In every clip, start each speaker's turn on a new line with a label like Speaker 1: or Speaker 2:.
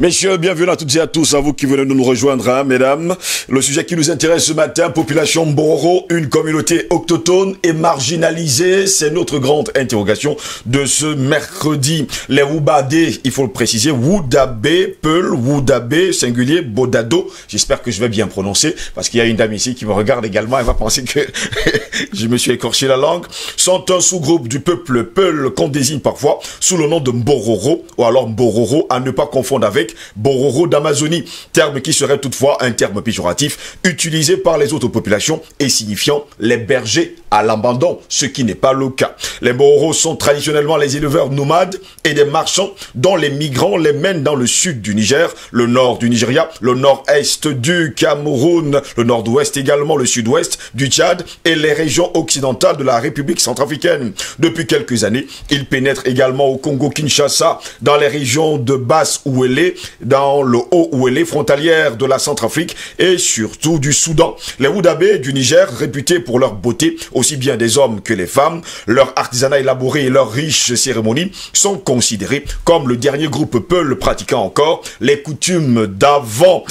Speaker 1: Messieurs, bienvenue à toutes et à tous, à vous qui venez de nous rejoindre, hein, mesdames. Le sujet qui nous intéresse ce matin, population Mbororo, une communauté autochtone et marginalisée, c'est notre grande interrogation de ce mercredi. Les Woubadé, il faut le préciser, Woudabé, Peul, Woudabé, singulier, Bodado, j'espère que je vais bien prononcer, parce qu'il y a une dame ici qui me regarde également, elle va penser que je me suis écorché la langue, sont un sous-groupe du peuple Peul qu'on désigne parfois sous le nom de Mbororo, ou alors Mbororo, à ne pas confondre avec Bororo d'Amazonie, terme qui serait toutefois un terme péjoratif utilisé par les autres populations et signifiant les bergers à l'abandon, ce qui n'est pas le cas. Les Bororo sont traditionnellement les éleveurs nomades et des marchands dont les migrants les mènent dans le sud du Niger, le nord du Nigeria, le nord-est du Cameroun, le nord-ouest également, le sud-ouest du Tchad et les régions occidentales de la République centrafricaine. Depuis quelques années, ils pénètrent également au Congo-Kinshasa, dans les régions de Basse-Ouélé, dans le Haut-Ouélé, frontalière de la Centrafrique et surtout du Soudan. Les Woudabé du Niger, réputés pour leur beauté, aussi bien des hommes que les femmes, leur artisanat élaboré et leurs riches cérémonies, sont considérés comme le dernier groupe Peul pratiquant encore les coutumes d'avant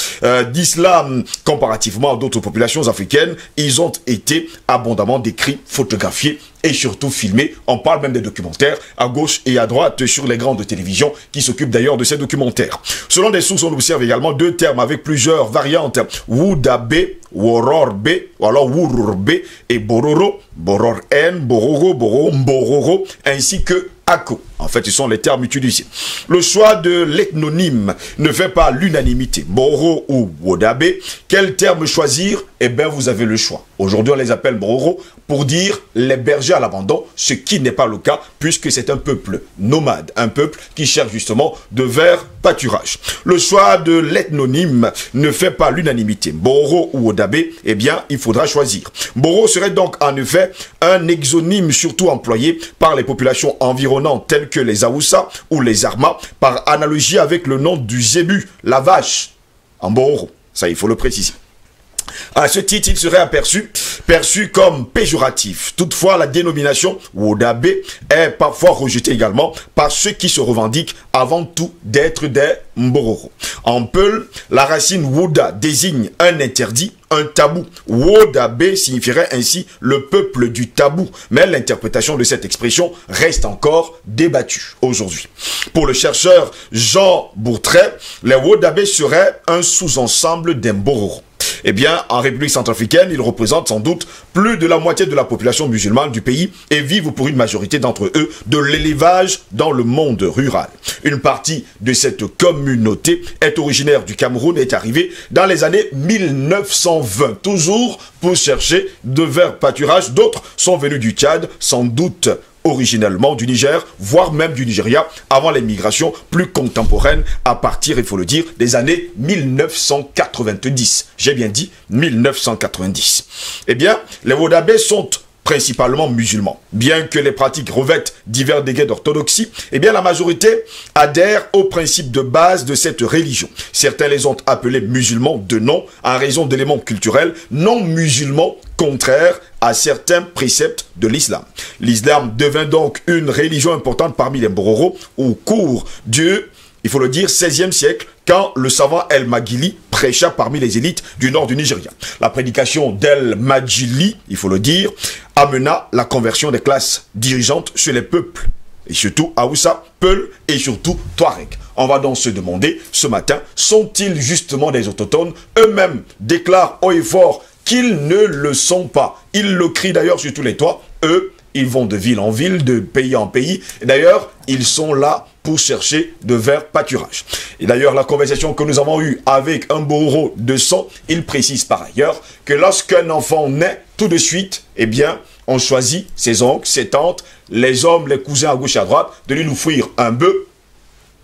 Speaker 1: d'islam. Comparativement à d'autres populations africaines, ils ont été abondamment décrits, photographiés et surtout filmés. On parle même des documentaires à gauche et à droite sur les grandes télévisions qui s'occupent d'ailleurs de ces documentaires. Selon des sources, on observe également deux termes avec plusieurs variantes. Woudabé, Wororbe, ou alors Wururbe et Bororo, Boror N, Bororo, Boro, Mbororo, ainsi que Ako. En fait, ce sont les termes utilisés. Le choix de l'ethnonyme ne fait pas l'unanimité. Boro ou Wodabé, quel terme choisir? Eh bien, vous avez le choix. Aujourd'hui, on les appelle Bororo pour dire les bergers à l'abandon, ce qui n'est pas le cas puisque c'est un peuple nomade, un peuple qui cherche justement de vers pâturage. Le choix de l'ethnonyme ne fait pas l'unanimité. Bororo ou Wodabé, eh bien, il faudra choisir. Boro serait donc en effet un exonyme surtout employé par les populations environnantes telles que les Aoussa ou les Arma, par analogie avec le nom du Zébu, la vache, en Bororo. Ça, il faut le préciser. À ce titre, il serait perçu comme péjoratif. Toutefois, la dénomination Wodabé est parfois rejetée également par ceux qui se revendiquent avant tout d'être des Mbororo. En Peul, la racine Woda désigne un interdit, un tabou. Wodabé signifierait ainsi le peuple du tabou. Mais l'interprétation de cette expression reste encore débattue aujourd'hui. Pour le chercheur Jean Bourtret, les Wodabé seraient un sous-ensemble des Mbororo. Eh bien, en République centrafricaine, ils représentent sans doute plus de la moitié de la population musulmane du pays et vivent pour une majorité d'entre eux de l'élevage dans le monde rural. Une partie de cette communauté est originaire du Cameroun et est arrivée dans les années 1920, toujours pour chercher de vers pâturage. D'autres sont venus du Tchad, sans doute originellement du Niger, voire même du Nigeria, avant les migrations plus contemporaines à partir, il faut le dire, des années 1990. J'ai bien dit 1990. Eh bien, les Wodabé sont principalement musulmans. Bien que les pratiques revêtent divers degrés d'orthodoxie, eh bien la majorité adhère aux principes de base de cette religion. Certains les ont appelés musulmans de nom en raison d'éléments culturels non musulmans contraires à certains préceptes de l'islam. L'islam devint donc une religion importante parmi les Mbororo au cours du, il faut le dire, 16e siècle, quand le savant El Magili prêcha parmi les élites du nord du Nigeria. La prédication d'El Magili, il faut le dire, amena la conversion des classes dirigeantes chez les peuples, et surtout Aoussa, Peul et surtout Touareg. On va donc se demander ce matin, sont-ils justement des autochtones? Eux-mêmes déclarent haut et fort qu'ils ne le sont pas. Ils le crient d'ailleurs sur tous les toits. Eux, ils vont de ville en ville, de pays en pays. Et d'ailleurs, ils sont là pour chercher de vers pâturage. Et d'ailleurs, la conversation que nous avons eue avec un Bororo de sang, il précise par ailleurs que lorsqu'un enfant naît, tout de suite, eh bien, on choisit ses oncles, ses tantes, les hommes, les cousins à gauche et à droite, de lui offrir un bœuf.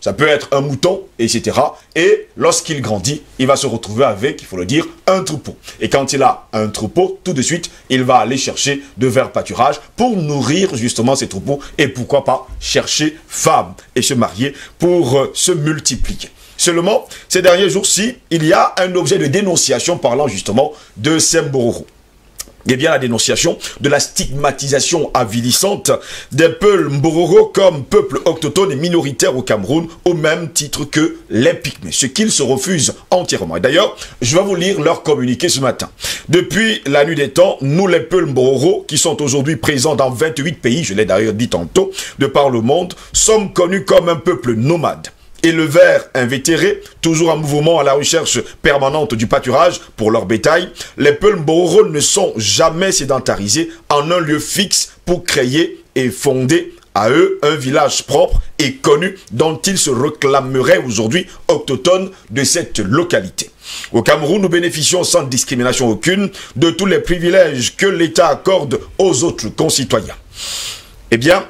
Speaker 1: Ça peut être un mouton, etc. Et lorsqu'il grandit, il va se retrouver avec, il faut le dire, un troupeau. Et quand il a un troupeau, tout de suite, il va aller chercher de vers pâturage pour nourrir justement ces troupeaux. Et pourquoi pas chercher femme et se marier pour se multiplier. Seulement, ces derniers jours-ci, il y a un objet de dénonciation parlant justement de ces Mbororo. eh bien la dénonciation de la stigmatisation avilissante des Peuls Mbororo comme peuple autochtone et minoritaire au Cameroun, au même titre que les Pygmées, ce qu'ils se refusent entièrement. Et d'ailleurs, je vais vous lire leur communiqué ce matin. Depuis la nuit des temps, nous les Peuls Mbororo, qui sont aujourd'hui présents dans 28 pays, je l'ai d'ailleurs dit tantôt, de par le monde, sommes connus comme un peuple nomade. Éleveurs invétérés, toujours en mouvement à la recherche permanente du pâturage pour leur bétail, les Peuls Mbororo ne sont jamais sédentarisés en un lieu fixe pour créer et fonder à eux un village propre et connu dont ils se réclameraient aujourd'hui autochtones de cette localité. Au Cameroun, nous bénéficions sans discrimination aucune de tous les privilèges que l'État accorde aux autres concitoyens. Eh bien,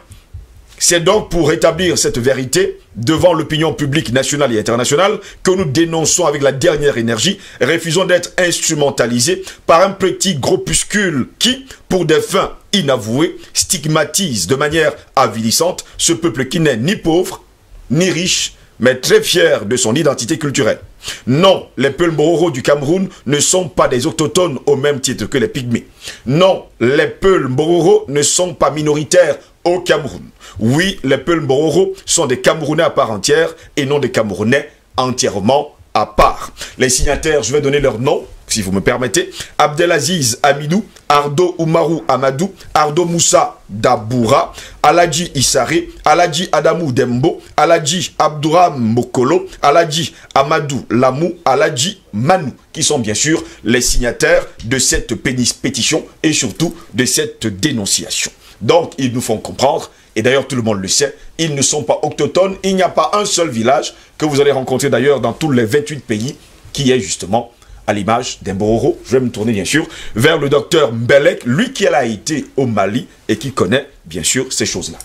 Speaker 1: c'est donc pour rétablir cette vérité devant l'opinion publique nationale et internationale que nous dénonçons avec la dernière énergie, refusons d'être instrumentalisés par un petit groupuscule qui, pour des fins inavouées, stigmatise de manière avilissante ce peuple qui n'est ni pauvre, ni riche, mais très fier de son identité culturelle. Non, les Peuls Mbororo du Cameroun ne sont pas des autochtones au même titre que les Pygmées. Non, les Peuls Mbororo ne sont pas minoritaires au Cameroun. Oui, les Peuls Mbororo sont des Camerounais à part entière et non des Camerounais entièrement à part. Les signataires, je vais donner leur nom, si vous me permettez. Abdelaziz Amidou, Ardo Oumarou Amadou, Ardo Moussa Daboura, Aladji Issaré, Aladji Adamou Dembo, Aladji Abdouram Mokolo, Aladji Amadou Lamou, Aladji Manou, qui sont bien sûr les signataires de cette pétition et surtout de cette dénonciation. Donc, ils nous font comprendre, et d'ailleurs tout le monde le sait, ils ne sont pas autochtones, il n'y a pas un seul village que vous allez rencontrer d'ailleurs dans tous les 28 pays qui est justement à l'image des Mbororo. Je vais me tourner bien sûr vers le docteur Mbelek, lui qui a été au Mali et qui connaît bien sûr ces choses-là.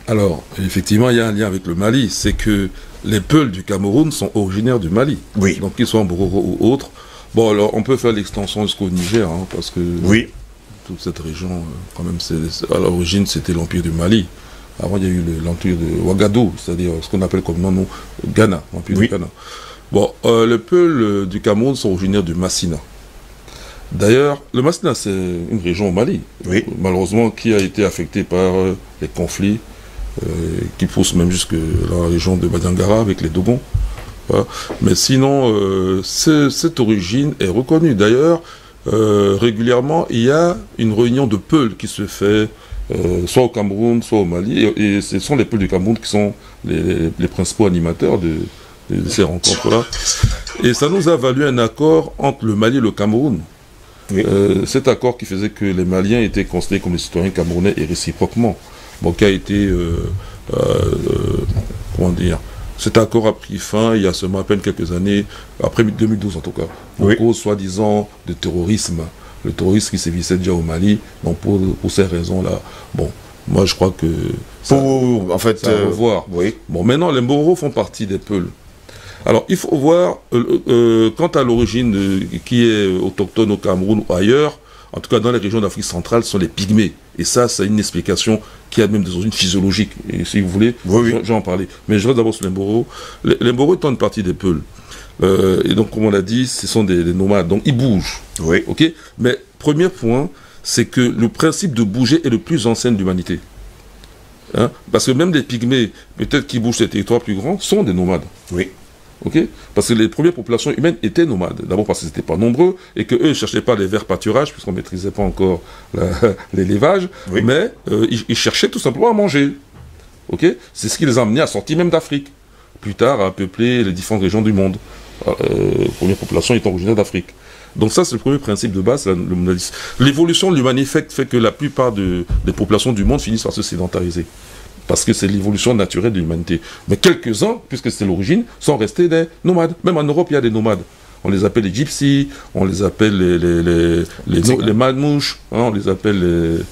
Speaker 2: Alors, effectivement, il y a un lien avec le Mali, c'est que les Peuls du Cameroun sont originaires du Mali. Oui. Donc qu'ils soient Mbororo ou autres. Bon, alors on peut faire l'extension jusqu'au Niger, hein, parce que... Oui. Toute cette région, quand même, à l'origine, c'était l'Empire du Mali. Avant, il y a eu l'Empire de Ouagadougou, c'est-à-dire ce qu'on appelle comme nom Ghana, l'Empire du Ghana. Bon, les Peuls du Cameroun sont originaires du Massina. D'ailleurs, le Massina, c'est une région au Mali, malheureusement, qui a été affectée par les conflits qui poussent même jusque la région de Badiangara avec les Dogons. Voilà. Mais sinon, cette origine est reconnue. D'ailleurs, régulièrement, il y a une réunion de Peuls qui se fait soit au Cameroun, soit au Mali, et ce sont les Peuls du Cameroun qui sont les principaux animateurs de ces rencontres-là. Et ça nous a valu un accord entre le Mali et le Cameroun. Oui. Cet accord qui faisait que les Maliens étaient considérés comme des citoyens camerounais et réciproquement. Bon, qui a été, comment dire, cet accord a pris fin il y a seulement à peine quelques années, après 2012 en tout cas, pour cause soi-disant de terrorisme. Le terrorisme qui sévissait déjà au Mali, donc pour ces raisons-là, bon, moi je crois que ça, en fait, ça revoir. Bon, maintenant les Mbororo font partie des Peuls. Alors il faut voir, quant à l'origine qui est autochtone au Cameroun ou ailleurs, en tout cas dans les régions d'Afrique centrale, ce sont les Pygmées. Et ça, c'est une explication qui a même des origines physiologiques. Et si vous voulez, je vais en parler. Mais je reste d'abord sur les Mbororo. Les Mbororo étant une partie des Peuls. Et donc, comme on l'a dit, ce sont des nomades. Donc, ils bougent. Oui. Okay. Mais, premier point, c'est que le principe de bouger est le plus ancien de l'humanité. Hein? Parce que même les Pygmées, peut-être qui bougent sur des territoires plus grands, sont des nomades. Oui. Okay? Parce que les premières populations humaines étaient nomades. D'abord parce qu'ils n'étaient pas nombreux et qu'eux ne cherchaient pas les verts pâturages, puisqu'on ne maîtrisait pas encore l'élevage, mais ils cherchaient tout simplement à manger. Okay? C'est ce qui les a amenés à sortir même d'Afrique. Plus tard, à peupler les différentes régions du monde. Les premières populations étant originaires d'Afrique. Donc ça, c'est le premier principe de base. L'évolution de l'humanité fait que la plupart des populations du monde finissent par se sédentariser. Parce que c'est l'évolution naturelle de l'humanité. Mais quelques-uns, puisque c'est l'origine, sont restés des nomades. Même en Europe, il y a des nomades. On les appelle les gypsies, on les appelle les malmouches, hein, on les appelle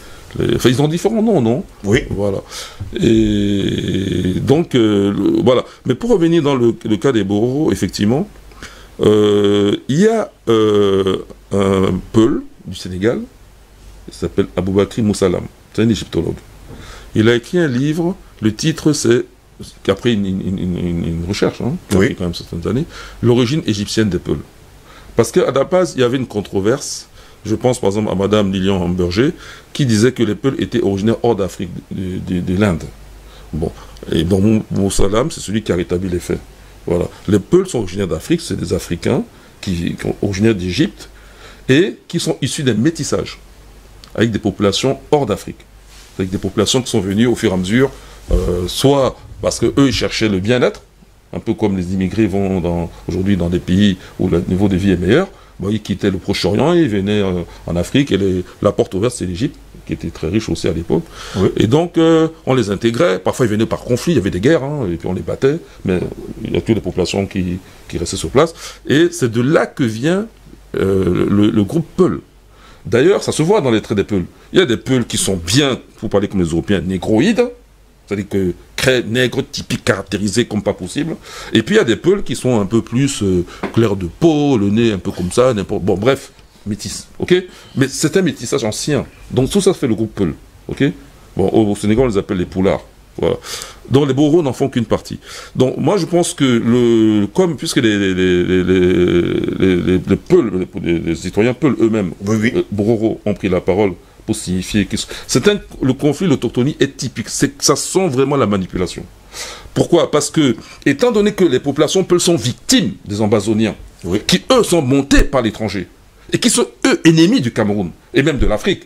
Speaker 2: enfin, ils ont différents noms, non? Oui. Voilà. Et donc, voilà. Mais pour revenir dans le cas des Mbororo, effectivement, il y a un Peul du Sénégal, il s'appelle Aboubakry Moussalam, c'est un égyptologue. Il a écrit un livre, le titre c'est, qu'après une recherche, hein, qui a pris quand même certaines années, l'origine égyptienne des Peuls. Parce qu'à la base, il y avait une controverse Je pense par exemple à Madame Lilian Hamburger, qui disait que les Peuls étaient originaires hors d'Afrique, de l'Inde. Bon, et dans mon salam, c'est celui qui a rétabli les faits. Voilà. Les Peuls sont originaires d'Afrique, c'est des Africains qui sont originaires d'Égypte et qui sont issus d'un métissage avec des populations hors d'Afrique, avec des populations qui sont venues au fur et à mesure, soit parce qu'eux ils cherchaient le bien-être, un peu comme les immigrés vont aujourd'hui dans des pays où le niveau de vie est meilleur. Bon, ils quittaient le Proche-Orient, ils venaient en Afrique, et la porte ouverte, c'est l'Égypte, qui était très riche aussi à l'époque. Oui. Et donc, on les intégrait. Parfois, ils venaient par conflit, il y avait des guerres, hein, et puis on les battait, mais il y a que des populations qui restaient sur place. Et c'est de là que vient le groupe Peul. D'ailleurs, ça se voit dans les traits des Peuls. Il y a des Peuls qui sont bien, pour parler comme les Européens, négroïdes, c'est-à-dire que nègre typique caractérisé comme pas possible. Et puis il y a des Peuls qui sont un peu plus clairs de peau, le nez un peu comme ça, n'importe. Bon, bref, métis, ok. Mais c'est un métissage ancien. Donc tout ça fait le groupe Peul, ok. Bon, au Sénégal on les appelle les Poulards. Voilà. Donc les Boros n'en font qu'une partie. Donc moi je pense que puisque les Peuls, les citoyens Peuls eux-mêmes, Boros ont pris la parole pour signifier que le conflit, l'autochtonie est typique. Ça sent vraiment la manipulation. Pourquoi? Parce que, étant donné que les populations Peuls sont victimes des Ambazoniens, qui eux sont montés par l'étranger, et qui sont eux ennemis du Cameroun, et même de l'Afrique,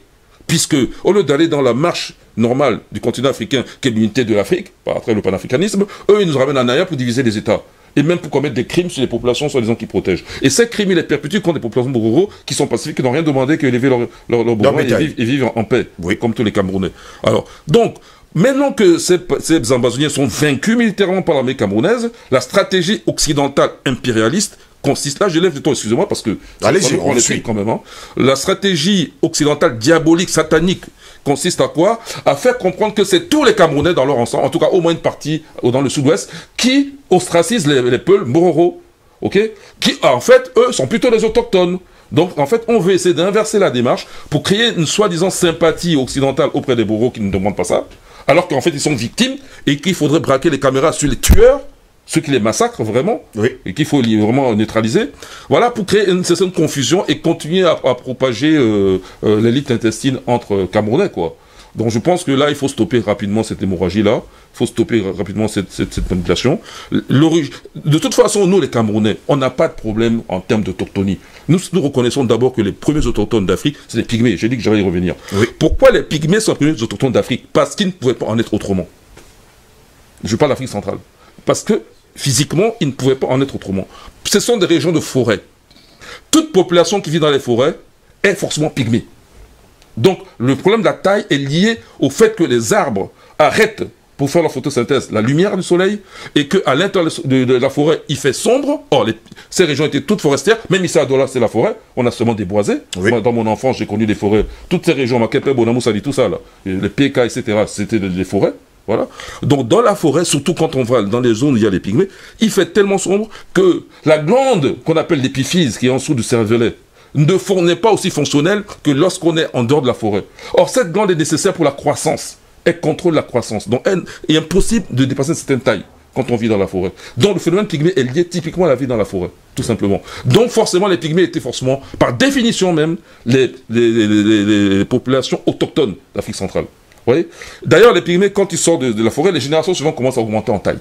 Speaker 2: puisque au lieu d'aller dans la marche normale du continent africain, qui est l'unité de l'Afrique, après le panafricanisme, eux ils nous ramènent en arrière pour diviser les États. Et même pour commettre des crimes sur les populations, soi-disant qui protègent. Et ces crimes, ils les perpétuent contre des populations Bororo qui sont pacifiques, qui n'ont rien demandé qu'élever leur Bororo et vivent en paix, comme tous les Camerounais. Alors, donc, maintenant que ces Ambazoniens sont vaincus militairement par l'armée camerounaise, la stratégie occidentale impérialiste consiste, là je lève le ton, excusez-moi, parce que on les suit quand même, hein. La stratégie occidentale diabolique, satanique, consiste à quoi? À faire comprendre que c'est tous les Camerounais dans leur ensemble, en tout cas au moins une partie dans le sud-ouest, qui ostracisent les Peuls, Bororo, ok? Qui en fait, eux, sont plutôt les autochtones. Donc en fait, on veut essayer d'inverser la démarche pour créer une soi-disant sympathie occidentale auprès des Boros qui ne demandent pas ça, alors qu'en fait ils sont victimes et qu'il faudrait braquer les caméras sur les tueurs, ceux qui les massacrent vraiment, et qu'il faut vraiment neutraliser, voilà, pour créer une certaine confusion et continuer à propager l'élite intestine entre Camerounais, quoi. Donc je pense que là, il faut stopper rapidement cette hémorragie-là, il faut stopper rapidement cette manipulation. De toute façon, nous les Camerounais, on n'a pas de problème en termes d'autochtonie. Nous reconnaissons d'abord que les premiers autochtones d'Afrique, c'est les Pygmées, j'ai dit que j'allais y revenir. Pourquoi les Pygmées sont les premiers autochtones d'Afrique? Parce qu'ils ne pouvaient pas en être autrement. Je parle d'Afrique centrale. Parce que physiquement, ils ne pouvaient pas en être autrement. Ce sont des régions de forêt. Toute population qui vit dans les forêts est forcément pygmée. Donc, le problème de la taille est lié au fait que les arbres arrêtent, pour faire leur photosynthèse, la lumière du soleil, et qu'à l'intérieur de la forêt, il fait sombre. Or, ces régions étaient toutes forestières, même ici à Douala, c'est la forêt, on a seulement des boisés. Moi, dans mon enfance, j'ai connu des forêts, toutes ces régions, Makepe, Bonamou, Sali, tout ça, là, les PK, etc., c'était des forêts. Voilà. Donc dans la forêt, surtout quand on va dans les zones où il y a les pygmées, il fait tellement sombre que la glande qu'on appelle l'épiphyse, qui est en dessous du cervelet, n'est pas aussi fonctionnelle que lorsqu'on est en dehors de la forêt. Or cette glande est nécessaire pour la croissance. Elle contrôle la croissance. Donc il est impossible de dépasser une certaine taille quand on vit dans la forêt. Donc le phénomène pygmée est lié typiquement à la vie dans la forêt, tout simplement. Donc forcément les pygmées étaient forcément, par définition même, les populations autochtones d'Afrique centrale. D'ailleurs, les pygmées, quand ils sortent de la forêt, les générations souvent commencent à augmenter en taille.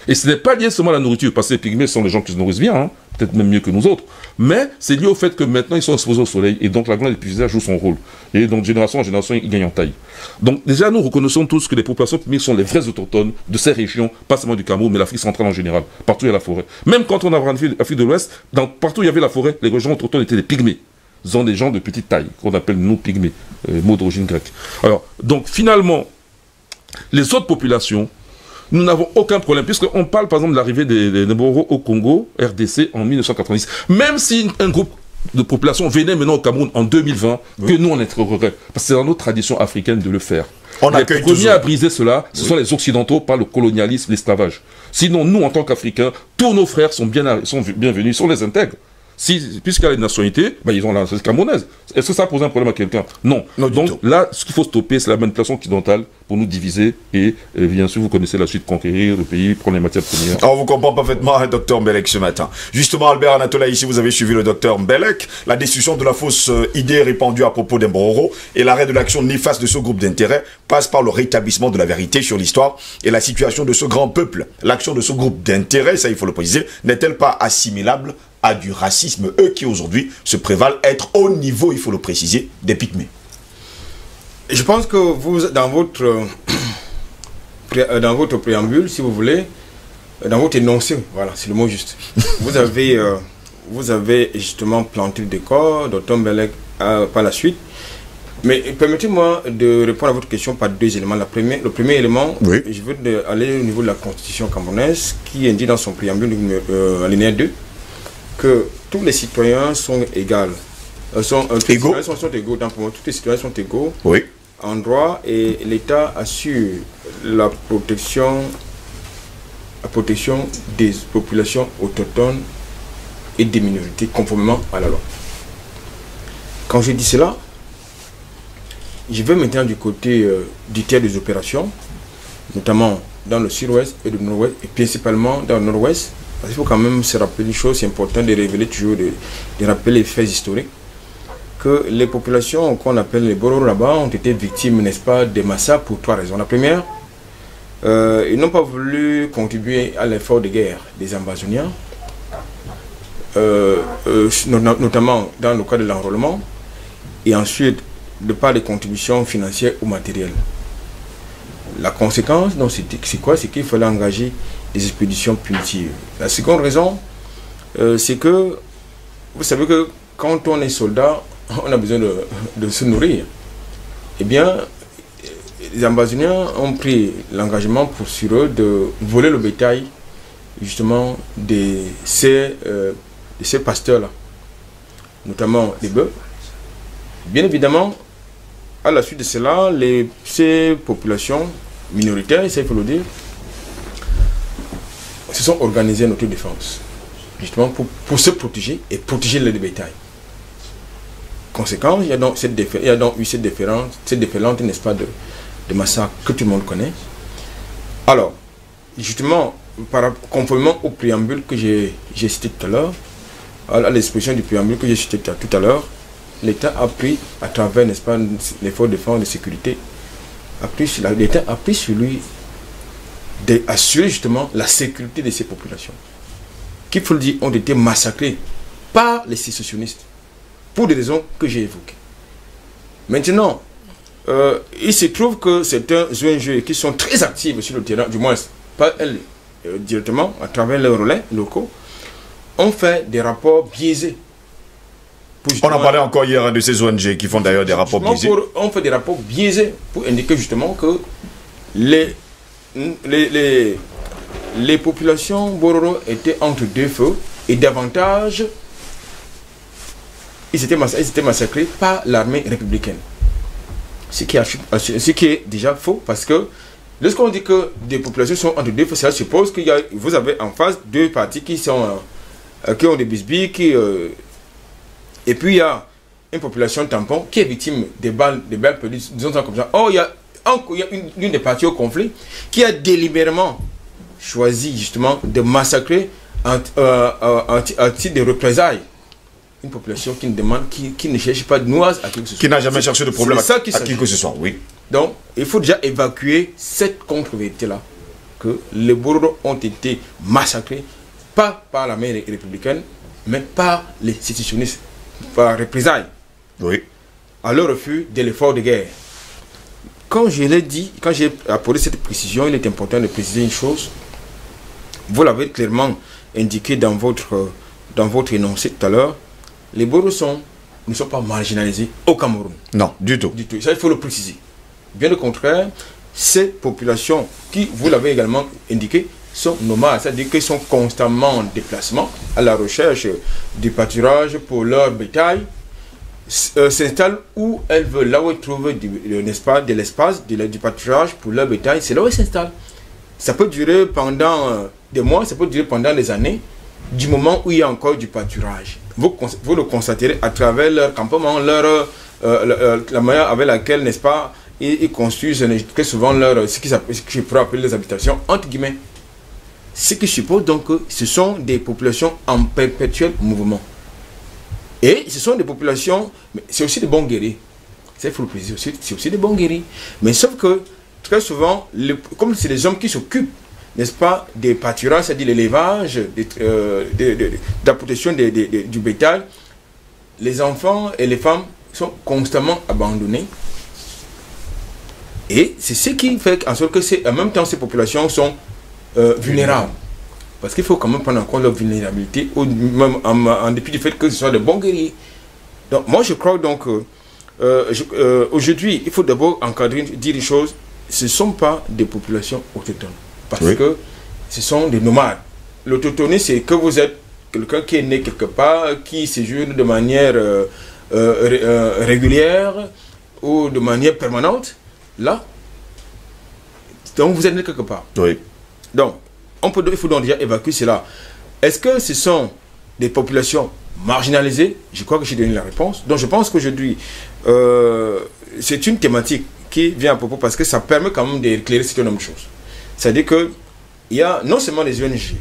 Speaker 2: Et ce n'est pas lié seulement à la nourriture, parce que les pygmées sont les gens qui se nourrissent bien, hein, peut-être même mieux que nous autres, mais c'est lié au fait que maintenant ils sont exposés au soleil, et donc la glande épiphysaire joue son rôle. Et donc, de génération en génération, ils gagnent en taille. Donc, déjà, nous reconnaissons tous que les populations pygmées sont les vrais autochtones de ces régions, pas seulement du Cameroun, mais l'Afrique centrale en général. Partout il y a la forêt. Même quand on a en Afrique de l'Ouest, partout où il y avait la forêt, les régions autochtones étaient des pygmées. Ce sont des gens de petite taille, qu'on appelle nous pygmées, mot d'origine grecque. Alors, donc, finalement, les autres populations, nous n'avons aucun problème, puisqu'on parle par exemple de l'arrivée des Boros au Congo, RDC, en 1990. Même si un groupe de population venait maintenant au Cameroun en 2020, que nous on intégrerait, parce que c'est dans notre tradition africaine de le faire. Les premiers à briser cela, ce sont les Occidentaux par le colonialisme, l'esclavage. Sinon, nous, en tant qu'Africains, tous nos frères sont bienvenus, ils sont les intègres. Puisqu'il y a les nationalités, ben, ils ont la nationalité camerounaise. Est-ce que ça pose un problème à quelqu'un? Non. Donc là, ce qu'il faut stopper, c'est la manipulation occidentale pour nous diviser et bien sûr, vous connaissez la suite, conquérir le pays, prendre les matières premières.
Speaker 1: On vous comprend parfaitement, hein, Dr Mbelek, ce matin. Justement, Albert Anatola, ici, vous avez suivi le Dr Mbelek, la destruction de la fausse idée répandue à propos d'Embororo et l'arrêt de l'action néfaste de ce groupe d'intérêt passe par le rétablissement de la vérité sur l'histoire et la situation de ce grand peuple. L'action de ce groupe d'intérêt, ça il faut le préciser, n'est-elle pas assimilable à du racisme, eux qui aujourd'hui se prévalent être au niveau, il faut le préciser, des Pygmées?
Speaker 3: Je pense que vous, dans votre préambule, si vous voulez, dans votre énoncé, voilà, c'est le mot juste, vous avez justement planté le décor, Dr Mbelek par la suite. Mais permettez-moi de répondre à votre question par deux éléments. Le premier élément, oui. Je veux aller au niveau de la Constitution camerounaise qui indique dans son préambule alinéa 2 que tous les citoyens sont égaux. Égaux. Sont égaux. Donc, pour moi, tous les citoyens sont égaux, oui, en droit, et l'État assure la protection des populations autochtones et des minorités conformément à la loi. Quand je dis cela, je vais maintenant du côté du théâtre des opérations, notamment dans le sud-ouest et le nord-ouest, et principalement dans le nord-ouest. Parce qu'il faut quand même se rappeler une chose, c'est important de révéler toujours, de rappeler les faits historiques, que les populations qu'on appelle les Bororo là-bas ont été victimes, n'est-ce pas, des massacres pour trois raisons. La première, ils n'ont pas voulu contribuer à l'effort de guerre des Ambazoniens, notamment dans le cas de l'enrôlement, et ensuite, de par les contributions financières ou matérielles. La conséquence, c'est quoi? C'est qu'il fallait engager des expéditions punitives. La seconde raison, c'est que, vous savez que quand on est soldat, on a besoin de se nourrir. Eh bien, les Ambazoniens ont pris l'engagement sur eux de voler le bétail, justement, de ces pasteurs-là, notamment les bœufs. Bien évidemment, à la suite de cela, ces populations minoritaires, ça il faut le dire, se sont organisées en autodéfense, justement pour se protéger et protéger le bétail. Conséquence, il y a donc eu cette déferlante, n'est-ce pas, de massacre que tout le monde connaît. Alors, justement, conformément au préambule que j'ai cité tout à l'heure, à l'exposition du préambule que j'ai cité tout à l'heure, l'État a pris, à travers, n'est-ce pas, l'effort de défense et de sécurité, l'État a pris sur lui d'assurer justement la sécurité de ces populations, qui, il faut le dire, ont été massacrées par les sécessionnistes, pour des raisons que j'ai évoquées. Maintenant, il se trouve que certains ONG qui sont très actifs sur le terrain, du moins pas elles directement, à travers leurs relais locaux, ont fait des rapports biaisés.
Speaker 1: On en parlait encore hier de ces ONG qui font d'ailleurs des rapports biaisés.
Speaker 3: On fait des rapports biaisés pour indiquer justement que les populations Bororo étaient entre deux feux et davantage, ils étaient massacrés par l'armée républicaine. Ce qui est déjà faux, parce que lorsqu'on dit que des populations sont entre deux feux, ça suppose que vous avez en face deux parties qui ont des bisbilles, et puis il y a une population tampon qui est victime des balles perdues, disons ça comme ça. Or, il y a une des parties au conflit qui a délibérément choisi justement de massacrer en titre de représailles une population qui ne cherche pas de noise à qui que ce soit.
Speaker 1: Qui n'a jamais cherché de problème à qui que ce soit, oui.
Speaker 3: Donc, il faut déjà évacuer cette contre-vérité-là, que les Bororo ont été massacrés, pas par l'armée républicaine, mais par les sécessionnistes, par représailles,
Speaker 1: oui,
Speaker 3: à leur refus de l'effort de guerre. Quand je l'ai dit, quand j'ai apporté cette précision, il est important de préciser une chose. Vous l'avez clairement indiqué dans votre énoncé tout à l'heure. Les Bororo ne sont pas marginalisés au Cameroun.
Speaker 1: Non, du tout.
Speaker 3: Du tout. Ça, il faut le préciser. Bien au contraire, ces populations qui, vous l'avez également indiqué, sont nomades, c'est-à-dire qu'ils sont constamment en déplacement à la recherche du pâturage pour leur bétail, s'installent où elles veulent, là où elles trouvent n'est-ce pas, de l'espace, du pâturage pour leur bétail, c'est là où elles s'installent. Ça peut durer pendant des mois, ça peut durer pendant des années, du moment où il y a encore du pâturage. Vous le constaterez à travers leur campement, la manière avec laquelle, n'est-ce pas, ils construisent très souvent ce que je pourrais appeler les habitations, entre guillemets. Ce qui suppose donc que ce sont des populations en perpétuel mouvement. Et ce sont des populations, c'est aussi des bons guerriers. C'est aussi des bons guerriers. Mais sauf que, très souvent, comme c'est les hommes qui s'occupent, n'est-ce pas, des pâturages, c'est-à-dire l'élevage, de la protection du bétail, les enfants et les femmes sont constamment abandonnés. Et c'est ce qui fait en sorte que, en même temps, ces populations sont vulnérables. Parce qu'il faut quand même prendre en compte leur vulnérabilité, même en dépit du fait que ce soit de bons guerriers. Donc, moi, je crois donc aujourd'hui, il faut d'abord encadrer, dire les choses. Ce ne sont pas des populations autochtones. Parce que ce sont des nomades. L'autochtonie, c'est que vous êtes quelqu'un qui est né quelque part, qui séjourne de manière régulière ou de manière permanente. Là, donc vous êtes né quelque part.
Speaker 1: Oui.
Speaker 3: Donc, il faut donc déjà évacuer cela. Est-ce que ce sont des populations marginalisées? Je crois que j'ai donné la réponse. Donc je pense qu'aujourd'hui, c'est une thématique qui vient à propos parce que ça permet quand même d'éclairer certaines choses. C'est-à-dire qu'il y a non seulement les ONG,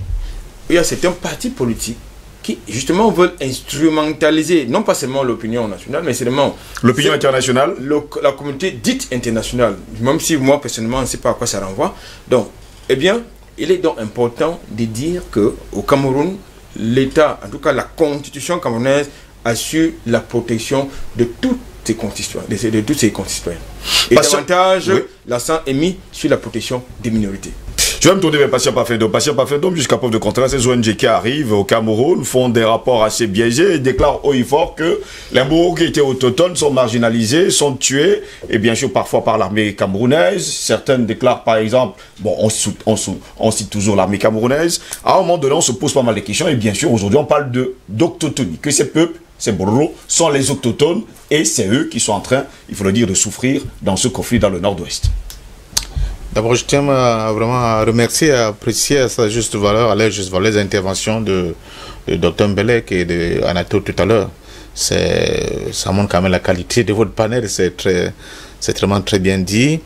Speaker 3: il y a certains partis politiques qui justement veulent instrumentaliser non pas seulement l'opinion nationale, mais seulement
Speaker 1: l'opinion internationale,
Speaker 3: la communauté dite internationale, même si moi personnellement je ne sais pas à quoi ça renvoie. Donc, eh bien, il est donc important de dire qu'au Cameroun, l'État, en tout cas la constitution camerounaise, assure la protection de tous ses concitoyens. Et davantage, l'accent est mis sur la protection des minorités.
Speaker 1: Je vais me tourner vers Patient Parfait-Dôme. Patient Parfait-Dôme, jusqu'à preuve de contraire, ces ONG qui arrivent au Cameroun font des rapports assez biaisés et déclarent haut et fort que les Mboro qui étaient autochtones sont marginalisés, sont tués, et bien sûr parfois par l'armée camerounaise. Certaines déclarent par exemple, bon, on cite toujours l'armée camerounaise. À un moment donné, on se pose pas mal de questions et bien sûr aujourd'hui on parle d'autochtonie, que ces peuples, ces Bororo, sont les autochtones et c'est eux qui sont en train, il faut le dire, de souffrir dans ce conflit dans le nord-ouest.
Speaker 4: D'abord, je tiens vraiment à remercier et à apprécier à sa juste valeur, les interventions de Dr Mbelek et de Anato tout à l'heure. Ça montre quand même la qualité de votre panel, c'est vraiment très bien dit.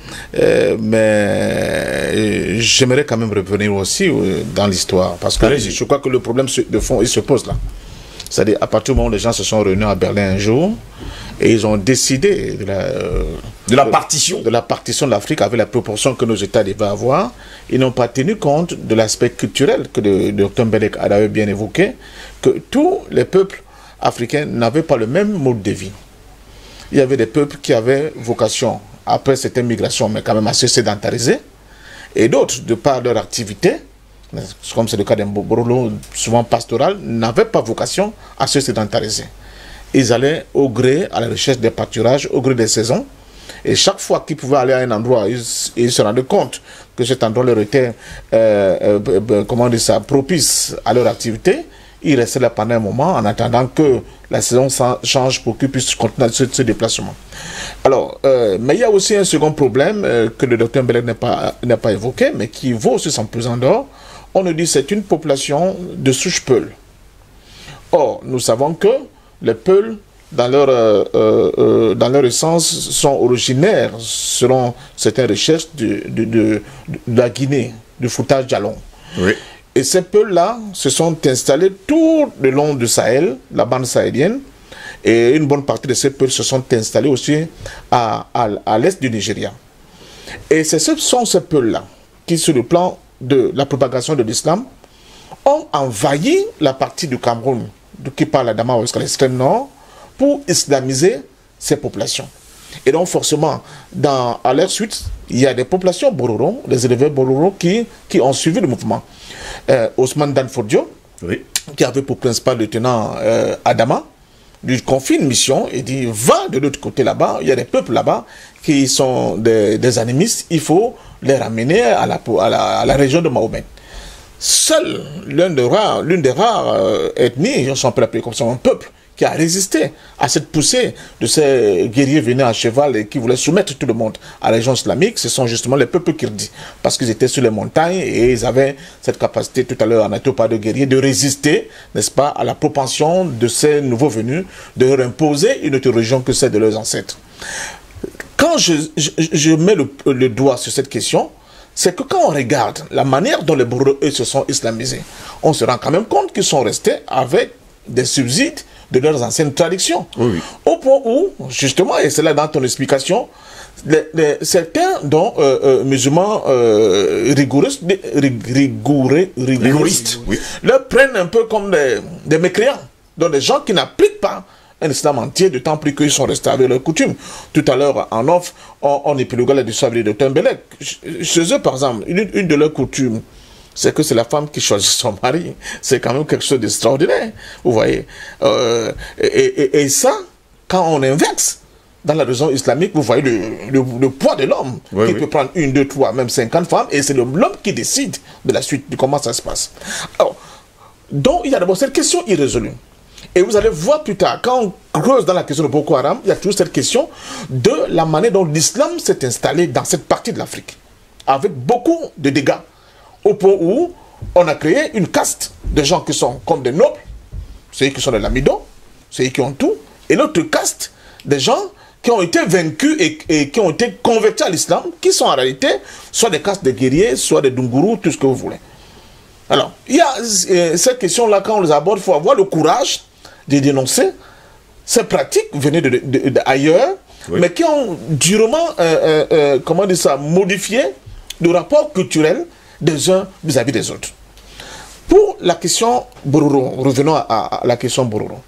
Speaker 4: Mais j'aimerais quand même revenir aussi dans l'histoire, parce que je crois que le problème de fond, il se pose là. C'est-à-dire, à partir du moment où les gens se sont réunis à Berlin un jour, et ils ont décidé de la partition de l'Afrique avec la proportion que nos États devaient avoir. Ils n'ont pas tenu compte de l'aspect culturel que le Dr Mbelek avait bien évoqué, que tous les peuples africains n'avaient pas le même mode de vie. Il y avait des peuples qui avaient vocation, après cette migration, mais quand même assez sédentarisée, et d'autres, de par leur activité, comme c'est le cas d'un Borolo souvent pastoral, n'avaient pas vocation à se sédentariser. Ils allaient au gré, à la recherche des pâturages, au gré des saisons. Et chaque fois qu'ils pouvaient aller à un endroit, ils se rendaient compte que cet endroit leur était propice à leur activité. Ils restaient là pendant un moment en attendant que la saison change pour qu'ils puissent continuer ce déplacement. Alors, mais il y a aussi un second problème que le docteur Mbelek n'a pas évoqué, mais qui vaut aussi son pesant d'or. On nous dit que c'est une population de souche Peul. Or, nous savons que les Peuls, dans leur essence, sont originaires, selon certaines recherches, de la Guinée, du Fouta Djallon. Oui. Et ces Peuls-là se sont installés tout le long du Sahel, la bande sahélienne, et une bonne partie de ces Peuls se sont installés aussi à l'est du Nigeria. Et ce sont ces Peuls-là qui, sur le plan de la propagation de l'islam, ont envahi la partie du Cameroun qui parle à Dama jusqu'à l'extrême nord pour islamiser ces populations. Et donc forcément, à leur suite, il y a des populations Bororo, des éleveurs Bororo qui ont suivi le mouvement. Ousmane Danfodio, qui avait pour principal lieutenant Adama, lui confie une mission et dit, va de l'autre côté là-bas, il y a des peuples là-bas qui sont des animistes, il faut les ramener à la région de Mahomet. Seul l'une des rares ethnies, on s'en peut appeler comme ça, un peuple, qui a résisté à cette poussée de ces guerriers venus à cheval et qui voulaient soumettre tout le monde à la région islamique, ce sont justement les peuples kirdis. Parce qu'ils étaient sur les montagnes et ils avaient cette capacité, tout à l'heure on a été parlé de guerriers, de résister, n'est-ce pas, à la propension de ces nouveaux venus de leur imposer une autre religion que celle de leurs ancêtres. Quand je mets le doigt sur cette question, c'est que quand on regarde la manière dont les Bororo se sont islamisés, on se rend quand même compte qu'ils sont restés avec des subsides de leurs anciennes traditions. Oui. Au point où, justement, et c'est là dans ton explication, certains dont musulmans rigoristes, oui, leur prennent un peu comme des mécréants, donc des gens qui n'appliquent pas un islam entier, d'autant plus qu'ils sont restés avec leurs coutumes. Tout à l'heure, en off, on épiloguait la discussion avec le Dr Mbelek. Chez eux, par exemple, une de leurs coutumes, c'est que c'est la femme qui choisit son mari. C'est quand même quelque chose d'extraordinaire, vous voyez. Et ça, quand on inverse dans la religion islamique, vous voyez le poids de l'homme, qui peut prendre 1, 2, 3, même 50 femmes, et c'est l'homme qui décide de la suite, de comment ça se passe. Alors, donc, il y a d'abord cette question irrésolue. Et vous allez voir plus tard, quand on creuse dans la question de Boko Haram, il y a toujours cette question de la manière dont l'islam s'est installé dans cette partie de l'Afrique, avec beaucoup de dégâts, au point où on a créé une caste de gens qui sont comme des nobles, ceux qui sont de l'Amidon, ceux qui ont tout, et l'autre caste des gens qui ont été vaincus et qui ont été convertis à l'islam, qui sont en réalité soit des castes de guerriers, soit des dungourous, tout ce que vous voulez. Alors, il y a cette question-là, quand on les aborde, il faut avoir le courage de dénoncer ces pratiques venues d'ailleurs, mais qui ont durement, comment dire ça, modifié le rapport culturel des uns vis-à-vis des autres. Pour la question Bororo, revenons à la question Bororo.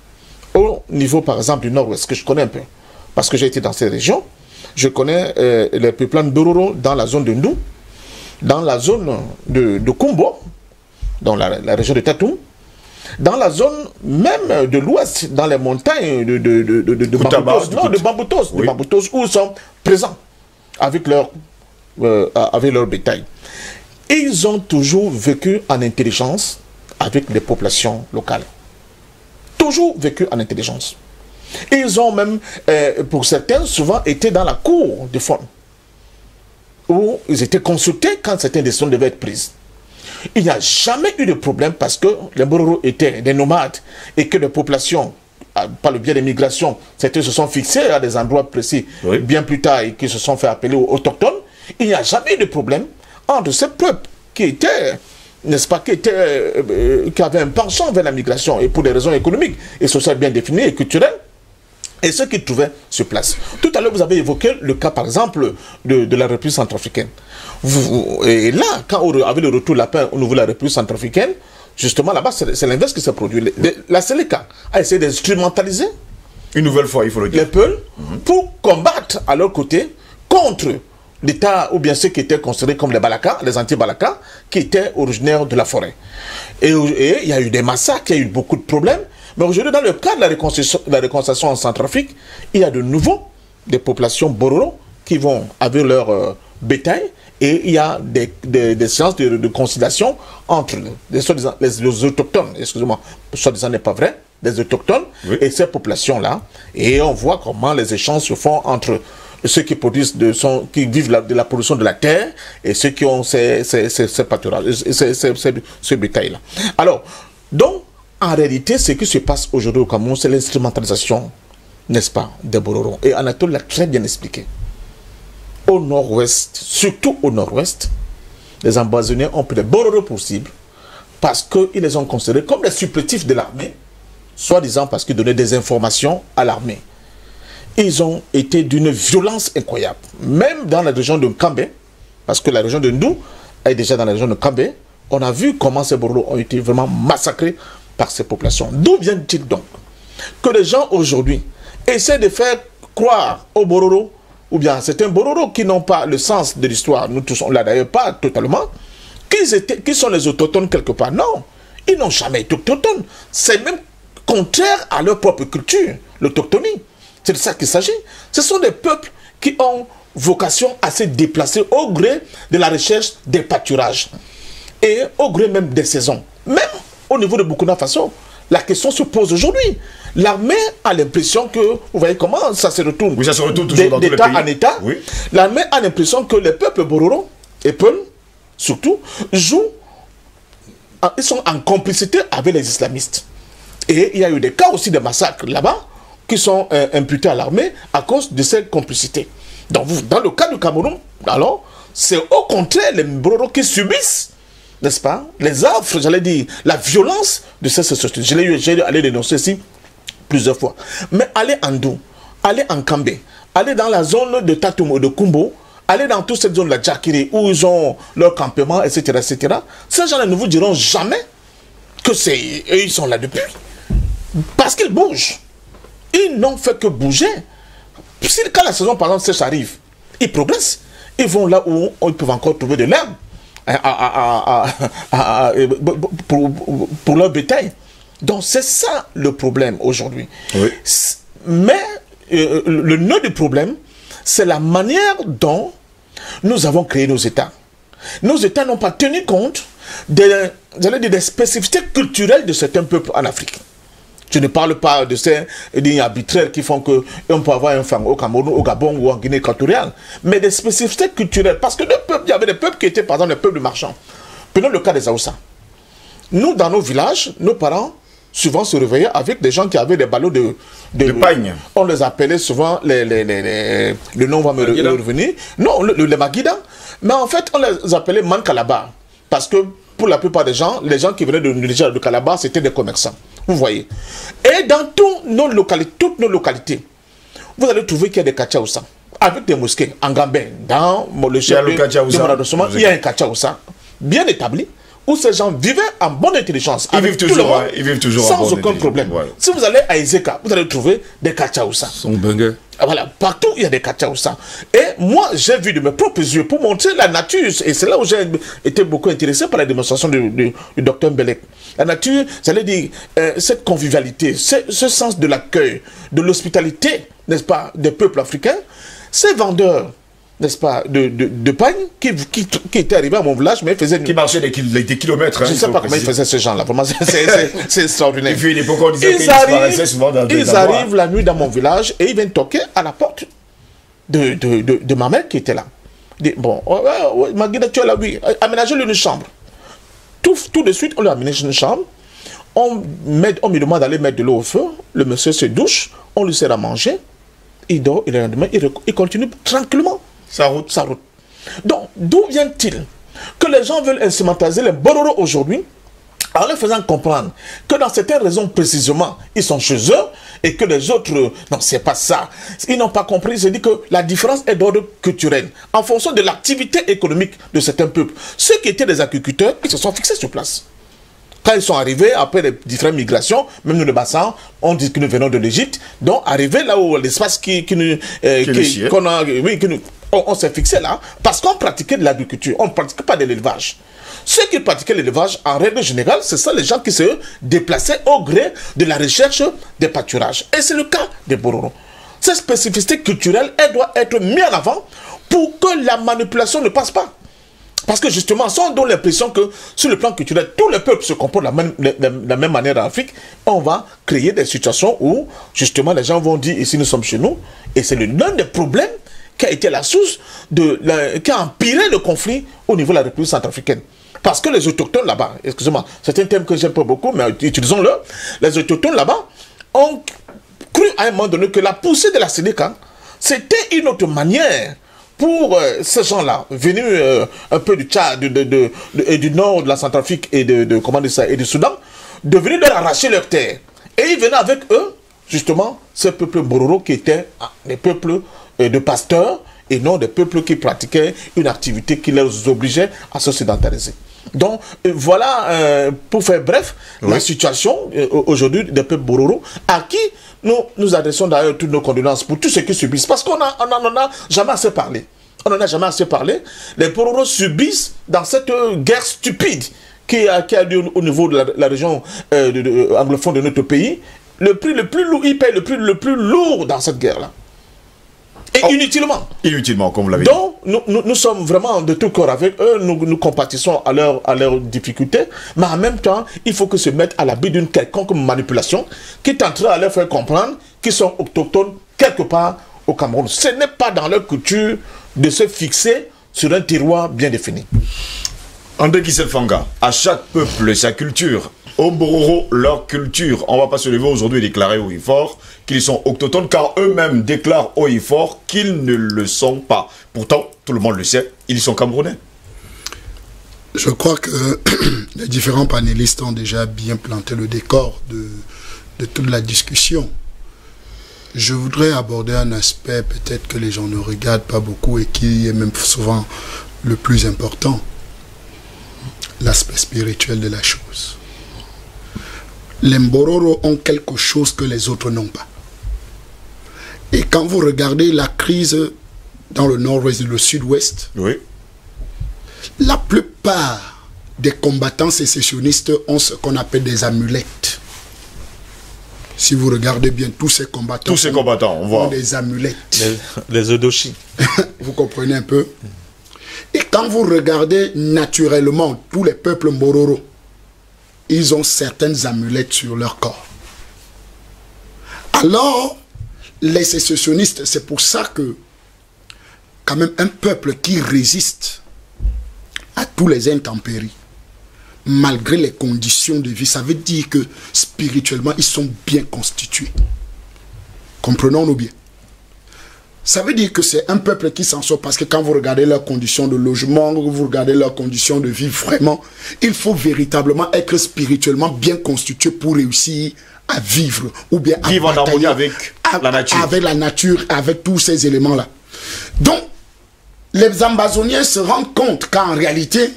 Speaker 4: Au niveau, par exemple, du nord-ouest, que je connais un peu, parce que j'ai été dans ces régions, je connais les peuplades Bororo dans la zone de Ndou, dans la zone de Kumbo, dans la région de Tatoum, dans la zone même de l'ouest, dans les montagnes de Bamboutos, où ils sont présents avec leur bétail. Et ils ont toujours vécu en intelligence avec les populations locales. Toujours vécu en intelligence. Et ils ont même, pour certains, souvent été dans la cour de faune, où ils étaient consultés quand certaines décisions devaient être prises. Il n'y a jamais eu de problème parce que les Bororo étaient des nomades et que les populations, par le biais des migrations, certains se sont fixés à des endroits précis bien plus tard et qui se sont fait appeler autochtones. Il n'y a jamais eu de problème entre ces peuples qui étaient, n'est-ce pas, qui avaient un penchant vers la migration et pour des raisons économiques et sociales bien définies et culturelles, et ceux qui trouvaient sur place. Tout à l'heure, vous avez évoqué le cas, par exemple, de la République centrafricaine. Et là, quand on avait le retour de la paix au niveau de la République centrafricaine, justement, là-bas, c'est l'inverse qui s'est produit. La Séléka a essayé d'instrumentaliser
Speaker 1: une nouvelle fois, il faut le dire,
Speaker 4: les peuples pour combattre à leur côté contre l'État, ou bien ceux qui étaient considérés comme les Balaka, les anti-Balaka, qui étaient originaires de la forêt. Et il y a eu des massacres, il y a eu beaucoup de problèmes. Mais aujourd'hui, dans le cadre de la réconciliation en Centrafrique, il y a de nouveau des populations Bororo qui vont avec leur bétail et il y a des séances de conciliation entre les autochtones, excusez-moi, soi-disant n'est pas vrai, les autochtones et ces populations-là. Et on voit comment les échanges se font entre ceux qui produisent qui vivent de la production de la terre et ceux qui ont ces pâturages, ce bétail-là. Alors, donc, en réalité, ce qui se passe aujourd'hui au Cameroun, c'est l'instrumentalisation, n'est-ce pas, des Bororo. Et Anatole l'a très bien expliqué. Au nord-ouest, surtout au nord-ouest, les ambassadeurs ont pris les Bororo possibles parce qu'ils les ont considérés comme des supplétifs de l'armée, soi-disant parce qu'ils donnaient des informations à l'armée. Ils ont été d'une violence incroyable. Même dans la région de Kambé, parce que la région de Ndou est déjà dans la région de Kambé, on a vu comment ces Bororo ont été vraiment massacrés par ces populations. D'où vient-il donc que les gens aujourd'hui essaient de faire croire aux Bororo, ou bien à certains Bororo qui n'ont pas le sens de l'histoire, nous tous on l'a d'ailleurs pas totalement, qui sont les autochtones quelque part. Non, ils n'ont jamais été autochtones. C'est même contraire à leur propre culture, l'autochtonie. C'est de ça qu'il s'agit. Ce sont des peuples qui ont vocation à se déplacer au gré de la recherche des pâturages et au gré même des saisons. Même au niveau de Burkina Faso, la question se pose aujourd'hui. L'armée a l'impression que, vous voyez comment ça se retourne,
Speaker 1: oui, ça se retourne toujours dans tous les
Speaker 4: d'État
Speaker 1: pays.
Speaker 4: en État.
Speaker 1: Oui.
Speaker 4: L'armée a l'impression que les peuples Bororo et Peul, surtout, ils sont en complicité avec les islamistes. Et il y a eu des cas aussi de massacres là-bas qui sont imputés à l'armée à cause de cette complicité. Donc, dans le cas du Cameroun, alors, c'est au contraire les Bororo qui subissent, n'est-ce pas, les affres, j'allais dire, la violence de cette société. J'ai allé dénoncer ici plusieurs fois. Mais allez en Dou, allez en Kambé, allez dans la zone de Tatoum, de Kumbo, allez dans toute cette zone de la Djakiri où ils ont leur campement, etc., etc. Ces gens-là ne vous diront jamais que c'est eux, ils sont là depuis. Parce qu'ils bougent. Ils n'ont fait que bouger. Quand la saison, par exemple, sèche arrive, ils progressent. Ils vont là où ils peuvent encore trouver de l'herbe pour leur bétail. Donc c'est ça le problème aujourd'hui. Oui. Mais le nœud du problème, c'est la manière dont nous avons créé nos États. Nos États n'ont pas tenu compte des spécificités culturelles de certains peuples en Afrique. Je ne parle pas de ces lignes arbitraires qui font qu'on peut avoir un femme au Cameroun, au Gabon ou en Guinée équatoriale, mais des spécificités culturelles. Parce que il y avait des peuples qui étaient, par exemple, les peuples marchands. Prenons le cas des Aoussa. Nous, dans nos villages, nos parents souvent se réveillaient avec des gens qui avaient des ballots de
Speaker 1: pagne.
Speaker 4: On les appelait souvent, le nom va me revenir. Non, les Maguida. Mais en fait, on les appelait Mankalaba. Parce que pour la plupart des gens, les gens qui venaient de Niger, de Calabar, c'était des commerçants. Vous voyez. Et dans toutes nos localités, vous allez trouver qu'il y a des Kachaoussa. Avec des mosquées, en Gambé, dans le chef de Moradosoma, il y a un Kachaoussa bien établi, où ces gens vivaient en bonne intelligence.
Speaker 1: Ils vivent toujours
Speaker 4: sans aucun problème. Ouais. Si vous allez à Ezeka, vous allez trouver des Kachaoussa. Voilà, partout il y a des Kachaoussa. Et moi, j'ai vu de mes propres yeux pour montrer la nature. Et c'est là où j'ai été beaucoup intéressé par la démonstration du docteur Mbelek. La nature, j'allais dire, cette convivialité, ce sens de l'accueil, de l'hospitalité, n'est-ce pas, des peuples africains, ces vendeurs, n'est-ce pas, de pagne qui étaient arrivés à mon village, mais faisaient...
Speaker 1: Qui marchaient des kilomètres.
Speaker 4: Je ne sais pas comment ils faisaient ces gens-là. Vraiment, c'est extraordinaire.
Speaker 1: Et puis, une époque, on disait qu'ils disparaissaient souvent dans
Speaker 4: ils arrivent la nuit dans mon village et ils viennent toquer à la porte de ma mère qui était là. Bon, Maguida, tu es là, oui. Aménagez-lui une chambre. Tout de suite, on lui aménage une chambre. On me demande d'aller mettre de l'eau au feu. Le monsieur se douche. On lui sert à manger. Il dort et le lendemain, il continue tranquillement. Ça route. Donc, d'où vient-il que les gens veulent instrumentaliser les Bororo aujourd'hui en leur faisant comprendre que dans certaines raisons précisément, ils sont chez eux et que les autres, non, c'est pas ça. Ils n'ont pas compris, ils se disent que la différence est d'ordre culturel en fonction de l'activité économique de certains peuples. Ceux qui étaient des agriculteurs, ils se sont fixés sur place. Quand ils sont arrivés, après les différentes migrations, même nous le bassin, on dit que nous venons de l'Égypte, donc arrivé là où l'espace on s'est fixé là, parce qu'on pratiquait de l'agriculture, on ne pratiquait pas de l'élevage. Ceux qui pratiquaient l'élevage, en règle générale, c'est ça les gens qui se déplaçaient au gré de la recherche des pâturages. Et c'est le cas des Bororo. Cette spécificité culturelle, elle doit être mise en avant pour que la manipulation ne passe pas. Parce que justement, si on donne l'impression que sur le plan culturel, tous les peuples se comportent de la même manière en Afrique, on va créer des situations où justement les gens vont dire ici nous sommes chez nous. Et c'est l'un des problèmes qui a été la source qui a empiré le conflit au niveau de la République centrafricaine. Parce que les autochtones là-bas, excusez-moi, c'est un terme que j'aime pas beaucoup, mais utilisons-le, les autochtones là-bas ont cru à un moment donné que la poussée de la Sénéca, c'était une autre manière pour ces gens-là, venus un peu du Tchad, et du nord de la Centrafrique et comment dire ça, et du Soudan, de venir leur arracher leurs terres. Et ils venaient avec eux, justement, ces peuples Bororo qui étaient des peuples de pasteurs et non des peuples qui pratiquaient une activité qui les obligeait à se sédentariser. Donc, voilà, pour faire bref, la situation aujourd'hui des peuples Bororo, à qui nous adressons d'ailleurs toutes nos condoléances pour tout ce qu'ils subissent. Parce qu'on n'en a jamais assez parlé. On n'en a jamais assez parlé. Les Bororo subissent dans cette guerre stupide qui a lieu au niveau de la région anglophone de notre pays. Le prix le plus lourd, ils payent le plus lourd dans cette guerre-là. Et inutilement.
Speaker 1: Inutilement, comme vous l'avez dit.
Speaker 4: Donc, nous sommes vraiment de tout corps avec eux, nous compatissons à leurs difficultés, mais en même temps, il faut qu'ils se mettent à l'abri d'une quelconque manipulation qui tentera à leur faire comprendre qu'ils sont autochtones quelque part au Cameroun. Ce n'est pas dans leur culture de se fixer sur un tiroir bien défini.
Speaker 1: André Kisselfanga, à chaque peuple sa culture. Au Bororo, leur culture. On ne va pas se lever aujourd'hui et déclarer haut et fort qu'ils sont autochtones, car eux-mêmes déclarent haut et fort qu'ils ne le sont pas. Pourtant, tout le monde le sait, ils sont camerounais.
Speaker 5: Je crois que les différents panélistes ont déjà bien planté le décor de toute la discussion. Je voudrais aborder un aspect peut-être que les gens ne regardent pas beaucoup et qui est même souvent le plus important. L'aspect spirituel de la chose. Les Mbororo ont quelque chose que les autres n'ont pas. Et quand vous regardez la crise dans le nord-ouest et le sud-ouest,
Speaker 1: oui,
Speaker 5: la plupart des combattants sécessionnistes ont ce qu'on appelle des amulettes. Si vous regardez bien, tous ces combattants,
Speaker 1: on voit
Speaker 5: ont des amulettes.
Speaker 4: Les Odoshi.
Speaker 5: Vous comprenez un peu? Et quand vous regardez naturellement tous les peuples Mbororo, ils ont certaines amulettes sur leur corps. Alors, les sécessionnistes, c'est pour ça que quand même un peuple qui résiste à tous les intempéries, malgré les conditions de vie, ça veut dire que spirituellement, ils sont bien constitués. Comprenons-nous bien. Ça veut dire que c'est un peuple qui s'en sort parce que quand vous regardez leurs conditions de logement, vous regardez leurs conditions de vie, vraiment, il faut véritablement être spirituellement bien constitué pour réussir à vivre ou bien à
Speaker 1: vivre en harmonie avec la nature.
Speaker 5: Avec la nature, avec tous ces éléments-là. Donc, les Ambazoniens se rendent compte qu'en réalité,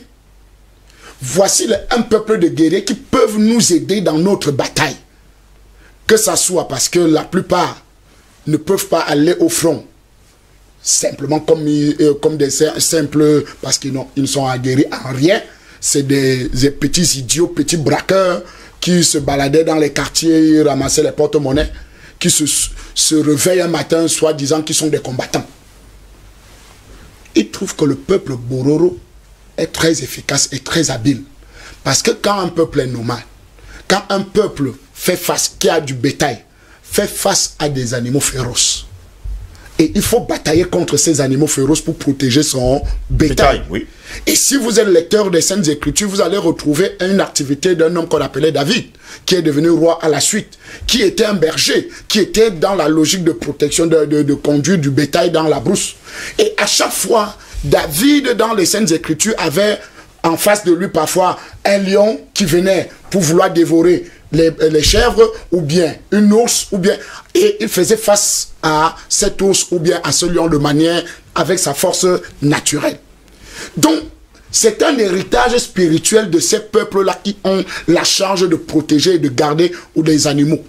Speaker 5: voici un peuple de guerriers qui peuvent nous aider dans notre bataille. Que ça soit parce que la plupart ne peuvent pas aller au front. Simplement comme des simples, parce qu'ils ne sont aguerris en rien. C'est des petits idiots, petits braqueurs qui se baladaient dans les quartiers, ramassaient les porte-monnaies, qui se réveillent un matin, soi-disant qu'ils sont des combattants. Ils trouvent que le peuple Bororo est très efficace et très habile. Parce que quand un peuple est nomade, quand un peuple fait face, qui a du bétail, fait face à des animaux féroces, et il faut batailler contre ces animaux féroces pour protéger son bétail.
Speaker 1: Oui.
Speaker 5: Et si vous êtes lecteur des Saintes Écritures, vous allez retrouver une activité d'un homme qu'on appelait David, qui est devenu roi à la suite, qui était un berger, qui était dans la logique de protection, de conduire du bétail dans la brousse. Et à chaque fois, David, dans les Saintes Écritures, avait en face de lui parfois un lion qui venait pour vouloir dévorer les chèvres, ou bien une ours, ou bien... Et il faisait face à cet ours, ou bien à ce lion de manière, avec sa force naturelle. Donc, c'est un héritage spirituel de ces peuples-là qui ont la charge de protéger et de garder les animaux.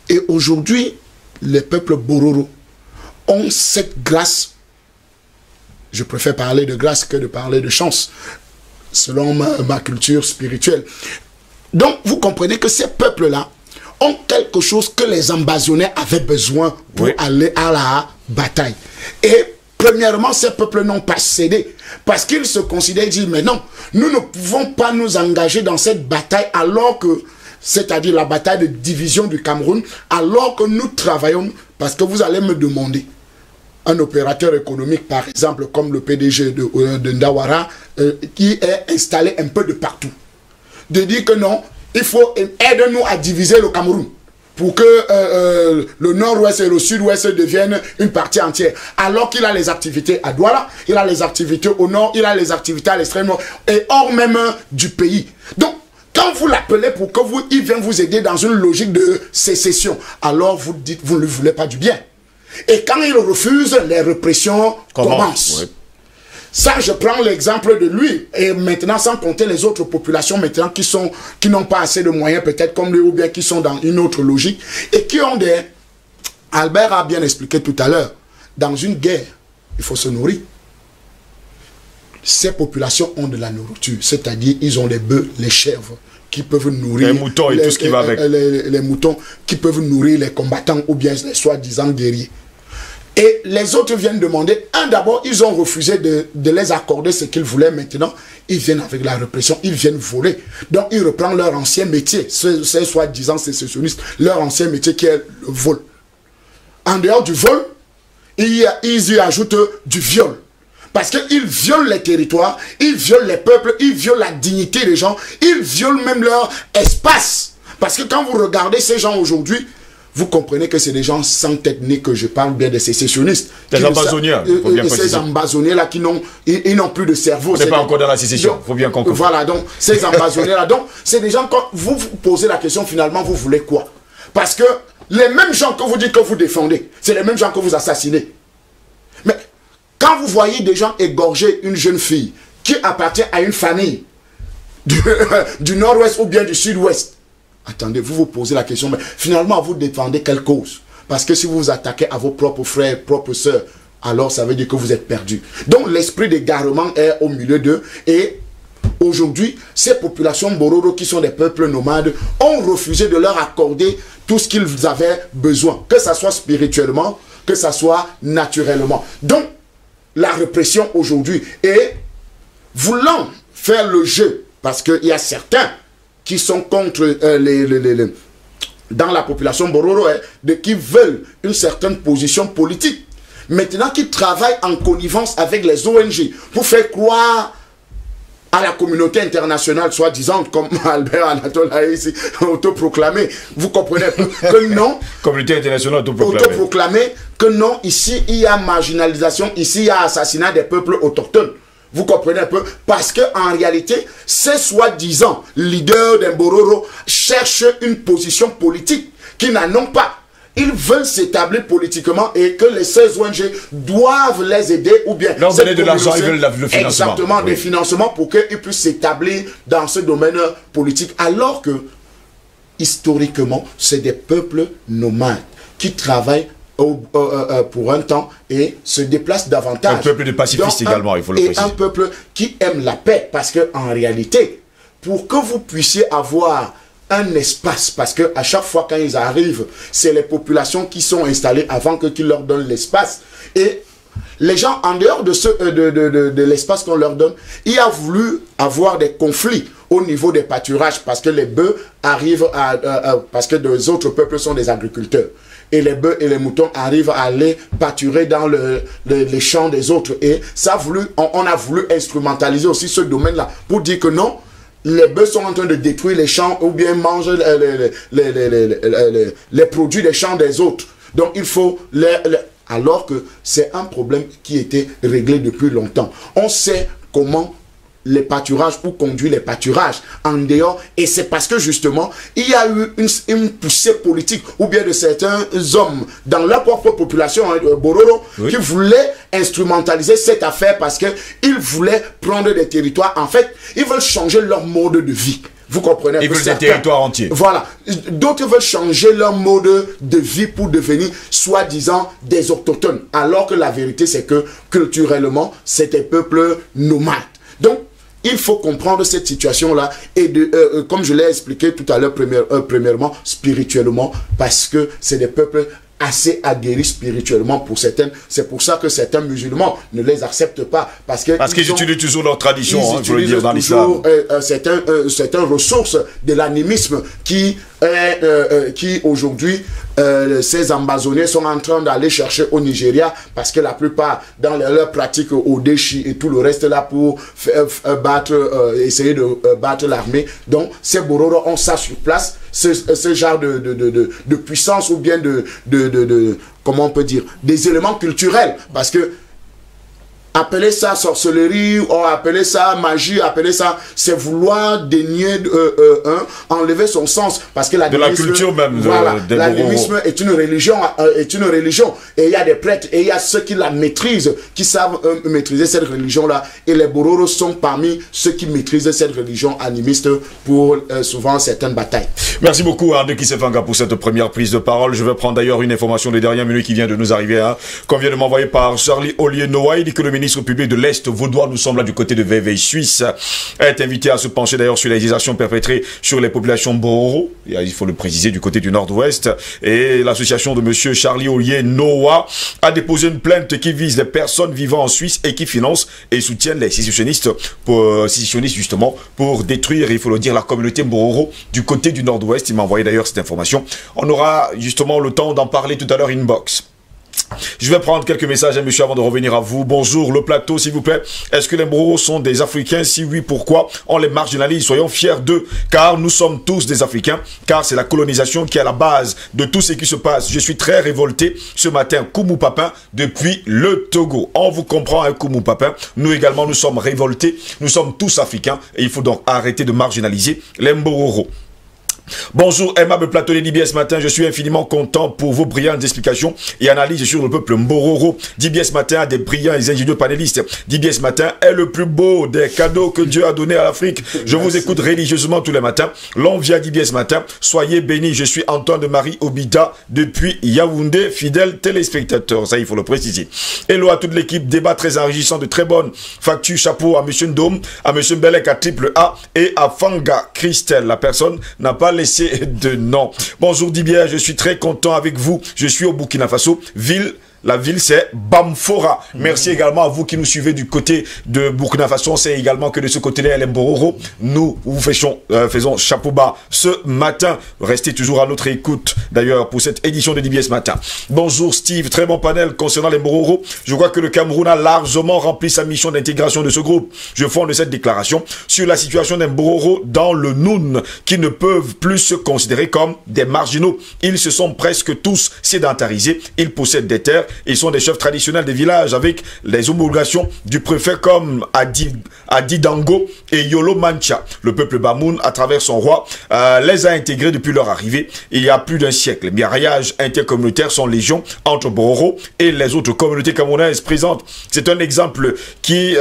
Speaker 5: Et aujourd'hui, les peuples Bororo ont cette grâce. Je préfère parler de grâce que de parler de chance, selon ma culture spirituelle. Donc, vous comprenez que ces peuples-là ont quelque chose que les Ambazoniens avaient besoin pour aller à la bataille. Et premièrement, ces peuples n'ont pas cédé parce qu'ils se considèrent et disent, mais non, nous ne pouvons pas nous engager dans cette bataille alors que, c'est-à-dire la bataille de division du Cameroun, alors que nous travaillons, parce que vous allez me demander, un opérateur économique, par exemple, comme le PDG de Ndawara, qui est installé un peu de partout, de dire que non, il faut aider nous à diviser le Cameroun pour que le nord-ouest et le sud-ouest deviennent une partie entière. Alors qu'il a les activités à Douala, il a les activités au nord, il a les activités à l'extrême nord et hors même du pays. Donc, quand vous l'appelez pour que il vienne vous aider dans une logique de sécession, alors vous dites, vous ne lui voulez pas du bien. Et quand il refuse, les répressions commencent. Oui. Ça, je prends l'exemple de lui. Et maintenant, sans compter les autres populations maintenant qui n'ont pas assez de moyens, peut-être comme lui, ou bien qui sont dans une autre logique, et qui ont des... Albert a bien expliqué tout à l'heure, dans une guerre, il faut se nourrir. Ces populations ont de la nourriture, c'est-à-dire ils ont les bœufs, les chèvres, qui peuvent nourrir...
Speaker 1: Les moutons et tout ce qui va avec.
Speaker 5: Les moutons qui peuvent nourrir les combattants ou bien les soi-disant guerriers. Et les autres viennent demander, d'abord, ils ont refusé de les accorder ce qu'ils voulaient. Maintenant, ils viennent avec la répression, ils viennent voler. Donc, ils reprennent leur ancien métier, ces soi-disant sécessionnistes, leur ancien métier qui est le vol. En dehors du vol, ils y ajoutent du viol. Parce qu'ils violent les territoires, ils violent les peuples, ils violent la dignité des gens, ils violent même leur espace. Parce que quand vous regardez ces gens aujourd'hui, vous comprenez que c'est des gens sans tête née que je parle bien des sécessionnistes.
Speaker 1: Des ambazoniens.
Speaker 5: Ces ambazoniens-là qui n'ont plus de cerveau.
Speaker 1: On n'est pas encore dans la sécession, il faut bien comprendre.
Speaker 5: Voilà, donc ces ambazoniens-là, donc c'est des gens, quand vous vous posez la question, finalement, vous voulez quoi? Parce que les mêmes gens que vous dites que vous défendez, c'est les mêmes gens que vous assassinez. Mais quand vous voyez des gens égorger une jeune fille qui appartient à une famille du nord-ouest ou bien du sud-ouest, attendez, vous vous posez la question, mais finalement, vous défendez quelle cause? Parce que si vous vous attaquez à vos propres frères, propres sœurs, alors ça veut dire que vous êtes perdu. Donc l'esprit d'égarement est au milieu d'eux. Et aujourd'hui, ces populations Bororo, qui sont des peuples nomades, ont refusé de leur accorder tout ce qu'ils avaient besoin, que ce soit spirituellement, que ce soit naturellement. Donc, la répression aujourd'hui est voulant faire le jeu, parce qu'il y a certains qui sont contre dans la population Bororo, qui veulent une certaine position politique. Maintenant, qui travaillent en connivence avec les ONG pour faire croire à la communauté internationale, soi-disant, comme Albert Anatole a ici autoproclamé. Vous comprenez que non.
Speaker 1: Communauté internationale
Speaker 5: autoproclamé. Que non, ici, il y a marginalisation, ici, il y a assassinat des peuples autochtones. Vous comprenez un peu? Parce qu'en réalité, ces soi-disant leaders d'Mbororo cherchent une position politique qu'ils n'en ont pas. Ils veulent s'établir politiquement et que les 16 ONG doivent les aider ou bien
Speaker 1: leur donner de l'argent, ils veulent le financement.
Speaker 5: Exactement, oui. Des financements pour qu'ils puissent s'établir dans ce domaine politique. Alors que, historiquement, c'est des peuples nomades qui travaillent pour un temps et se déplace davantage.
Speaker 1: Un peuple de pacifistes également, il faut le préciser.
Speaker 5: Et un peuple qui aime la paix, parce que en réalité, pour que vous puissiez avoir un espace, parce que à chaque fois quand ils arrivent, c'est les populations qui sont installées avant qu'ils leur donnent l'espace. Et les gens, en dehors de l'espace qu'on leur donne, il a voulu avoir des conflits au niveau des pâturages, parce que les bœufs arrivent parce que les autres peuples sont des agriculteurs. Et les bœufs et les moutons arrivent à aller pâturer dans les champs des autres. Et ça on a voulu instrumentaliser aussi ce domaine-là pour dire que non, les bœufs sont en train de détruire les champs ou bien mangent les produits des champs des autres. Donc il faut alors que c'est un problème qui était réglé depuis longtemps. On sait comment les pâturages ou conduire les pâturages en dehors, et c'est parce que justement il y a eu une poussée politique ou bien de certains hommes dans leur propre population Bororo, oui, qui voulaient instrumentaliser cette affaire parce que ils voulaient prendre des territoires. En fait, ils veulent changer leur mode de vie. Vous comprenez?
Speaker 1: Ils veulent des territoires entiers.
Speaker 5: Voilà. D'autres veulent changer leur mode de vie pour devenir soi-disant des autochtones, alors que la vérité c'est que culturellement c'est des peuples nomades. Donc il faut comprendre cette situation-là et comme je l'ai expliqué tout à l'heure, premièrement, spirituellement, parce que c'est des peuples assez aguerris spirituellement pour certaines. C'est pour ça que certains musulmans ne les acceptent pas. Parce qu'ils utilisent toujours leur tradition, hein, je veux dire, dans l'islam. Certaines ressources de l'animisme qui aujourd'hui, ces ambazoniens sont en train d'aller chercher au Nigeria, parce que la plupart, dans leur pratique au déchi et tout le reste là, pour essayer de battre l'armée. Donc, ces Bororo ont ça sur place, ce genre de puissance ou bien comment on peut dire, des éléments culturels, parce que appeler ça sorcellerie, ou appeler ça magie, appeler ça, c'est vouloir dénier enlever son sens, parce que
Speaker 1: de la culture même.
Speaker 5: Voilà, l'animisme est une religion, et il y a des prêtres, et il y a ceux qui la maîtrisent, qui savent maîtriser cette religion-là, et les Bororo sont parmi ceux qui maîtrisent cette religion animiste pour souvent certaines batailles.
Speaker 1: Merci beaucoup Arde Kisefanga pour cette première prise de parole. Je vais prendre d'ailleurs une information des dernières minutes qui vient de nous arriver, qu'on vient de m'envoyer par Charlie Ollier Noah. Il dit que le ministre public de l'Est vaudois, nous sommes là du côté de Vevey Suisse, est invité à se pencher d'ailleurs sur les exactions perpétrées sur les populations Bororo, il faut le préciser, du côté du nord-ouest. Et l'association de monsieur Charlie Ollier Noah a déposé une plainte qui vise les personnes vivant en Suisse et qui financent et soutiennent les sécessionnistes justement pour détruire, il faut le dire, la communauté Bororo du côté du nord-ouest. Il m'a envoyé d'ailleurs cette information. On aura justement le temps d'en parler tout à l'heure inbox. Je vais prendre quelques messages, hein, monsieur, avant de revenir à vous. Bonjour, le plateau, s'il vous plaît. Est-ce que les Mboro sont des Africains? Si oui, pourquoi on les marginalise? Soyons fiers d'eux, car nous sommes tous des Africains, car c'est la colonisation qui est à la base de tout ce qui se passe. Je suis très révolté ce matin, Koumou Papin, depuis le Togo. On vous comprend, hein, Koumou Papin. Nous également, nous sommes révoltés. Nous sommes tous Africains et il faut donc arrêter de marginaliser les Mboro. Bonjour, aimable plateau de DBS Matin, je suis infiniment content pour vos brillantes explications et analyses sur le peuple Mbororo. DBS Matin a des brillants et ingénieux panélistes. DBS Matin est le plus beau des cadeaux que Dieu a donné à l'Afrique. Je vous écoute religieusement tous les matins. L'on vient DBS Matin. Soyez bénis. Je suis Antoine de Marie Obida depuis Yaoundé, fidèle téléspectateur. Ça, il faut le préciser. Hello à toute l'équipe. Débat très enrichissant, de très bonnes factures. Chapeau à monsieur Ndom, à monsieur Belek à triple A et à Fanga Christelle. La personne n'a pas laissé de nom. Bonjour Dibier, je suis très content avec vous. Je suis au Burkina Faso, la ville c'est Bamfora. Merci également à vous qui nous suivez du côté de Burkina Faso. C'est également que de ce côté-là, les Mbororo, nous vous faisons chapeau bas ce matin. Restez toujours à notre écoute d'ailleurs pour cette édition de DBS Matin. Bonjour Steve, très bon panel concernant les Mbororo. Je crois que le Cameroun a largement rempli sa mission d'intégration de ce groupe. Je fonde cette déclaration sur la situation des Mbororo dans le Noun qui ne peuvent plus se considérer comme des marginaux. Ils se sont presque tous sédentarisés. Ils possèdent des terres. Ils sont des chefs traditionnels des villages avec les homologations du préfet comme Adi Dango et Yolo Mancha. Le peuple Bamoun, à travers son roi, les a intégrés depuis leur arrivée il y a plus d'un siècle. Les mariages intercommunautaires sont légion entre Bororo et les autres communautés camerounaises présentes. C'est un exemple qui,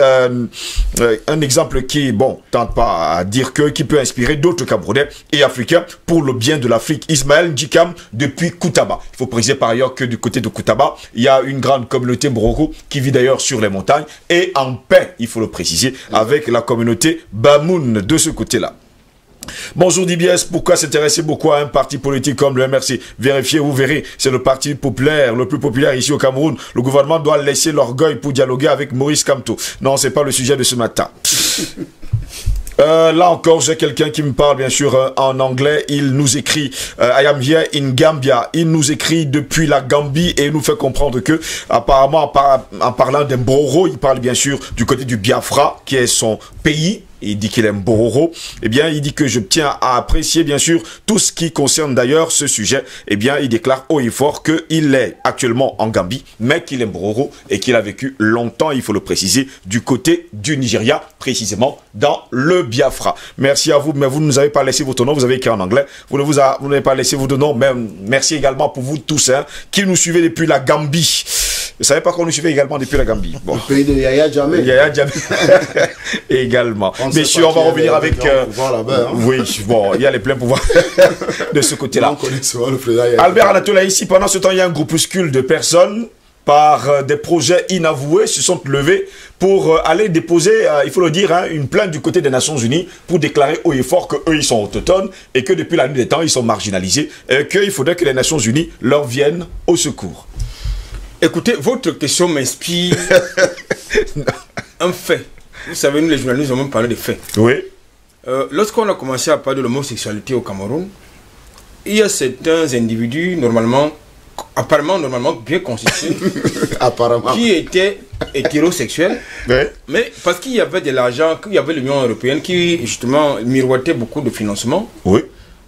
Speaker 1: bon, tente pas à dire qui peut inspirer d'autres Camerounais et Africains pour le bien de l'Afrique. Ismaël Ndjikam depuis Koutaba. Il faut préciser par ailleurs que du côté de Koutaba, il y a une grande communauté Bororo qui vit d'ailleurs sur les montagnes et en paix, il faut le préciser, avec la communauté Bamoun de ce côté-là. Bonjour DBS, pourquoi s'intéresser beaucoup à un parti politique comme le MRC? Vérifiez, vous verrez, c'est le parti populaire, le plus populaire ici au Cameroun. Le gouvernement doit laisser l'orgueil pour dialoguer avec Maurice Kamto. Non, c'est pas le sujet de ce matin. Là encore, j'ai quelqu'un qui me parle bien sûr en anglais. Il nous écrit I am here in Gambia. Il nous écrit depuis la Gambie et il nous fait comprendre que apparemment en parlant des Mboro, il parle bien sûr du côté du Biafra qui est son pays. Il dit qu'il aime Bororo. Eh bien, il dit que je tiens à apprécier, bien sûr, tout ce qui concerne d'ailleurs ce sujet. Eh bien, il déclare haut et fort qu'il est actuellement en Gambie, mais qu'il aime Bororo et qu'il a vécu longtemps, il faut le préciser, du côté du Nigeria, précisément dans le Biafra. Merci à vous, mais vous ne nous avez pas laissé votre nom, vous avez écrit en anglais. Vous n'avez pas laissé votre nom, mais merci également pour vous tous, hein, qui nous suivez depuis la Gambie. Je ne savais pas qu'on nous suivait également depuis la Gambie. Bon.
Speaker 5: Le pays de Yaya Jammeh.
Speaker 1: Yaya Jammeh également. Messieurs, on va revenir avec... Oui, bon, il y a les pleins pouvoirs de ce côté-là. Albert Anatola, ici, pendant ce temps, il y a un groupuscule de personnes par des projets inavoués se sont levés pour aller déposer, il faut le dire, hein, une plainte du côté des Nations Unies pour déclarer haut et fort qu'eux, ils sont autochtones et que depuis la nuit des temps, ils sont marginalisés et qu'il faudrait que les Nations Unies leur viennent au secours.
Speaker 3: Écoutez, votre question m'inspire un fait. Vous savez, nous les journalistes, nous avons parlé des faits.
Speaker 1: Oui.
Speaker 3: Lorsqu'on a commencé à parler de l'homosexualité au Cameroun, il y a certains individus, apparemment bien constitués, qui étaient hétérosexuels, oui. Mais parce qu'il y avait de l'argent, qu'il y avait l'Union européenne qui, justement, miroitait beaucoup de financement, oui,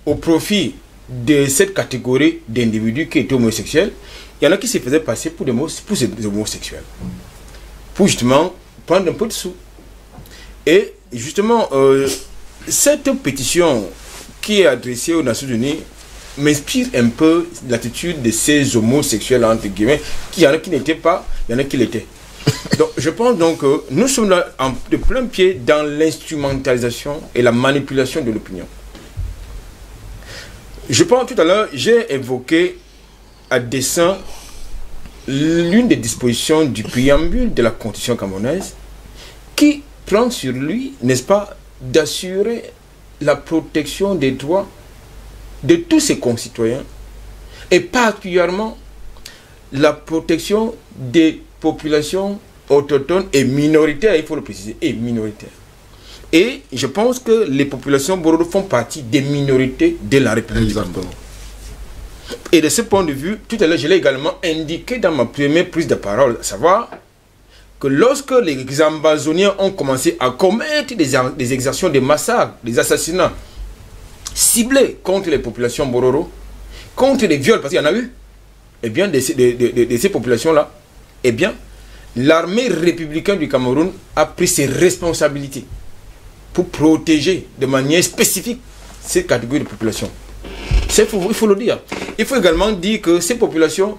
Speaker 3: au profit de cette catégorie d'individus qui étaient homosexuels. Il y en a qui se faisaient passer pour des homosexuels. Pour justement prendre un peu de sous. Et justement, cette pétition qui est adressée aux Nations Unies m'inspire un peu l'attitude de ces homosexuels, entre guillemets, qu'il y en a qui n'étaient pas, il y en a qui l'étaient. Donc, je pense donc que nous sommes là de plein pied dans l'instrumentalisation et la manipulation de l'opinion. Je pense tout à l'heure, j'ai évoqué à dessein l'une des dispositions du préambule de la Constitution camerounaise qui prend sur lui, n'est-ce pas, d'assurer la protection des droits de tous ses concitoyens et particulièrement la protection des populations autochtones et minoritaires, il faut le préciser, et minoritaires. Et je pense que les populations bororo font partie des minorités de la République du Cameroun. Et de ce point de vue, tout à l'heure, je l'ai également indiqué dans ma première prise de parole, à savoir que lorsque les Amazoniens ont commencé à commettre des exactions, des massacres, des assassinats ciblés contre les populations bororo, contre les viols, parce qu'il y en a eu, eh bien, de ces populations-là, eh bien, l'armée républicaine du Cameroun a pris ses responsabilités pour protéger de manière spécifique ces catégories de populations. Il faut le dire. Il faut également dire que ces populations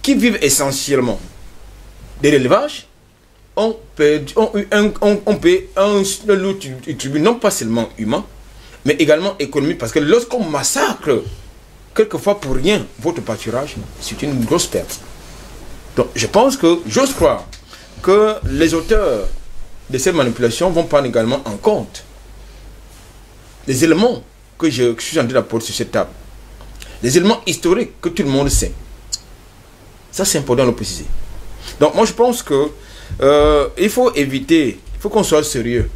Speaker 3: qui vivent essentiellement de l'élevage ont eu un lot de tribut non pas seulement humain, mais également économique, parce que lorsqu'on massacre quelquefois pour rien votre pâturage, c'est une grosse perte. Donc je pense que, j'ose croire, que les auteurs de ces manipulations vont prendre également en compte les éléments que je suis en train d'apporter sur cette table. Les éléments historiques que tout le monde sait. Ça, c'est important de le préciser. Donc, moi, je pense que il faut éviter, il faut qu'on soit sérieux.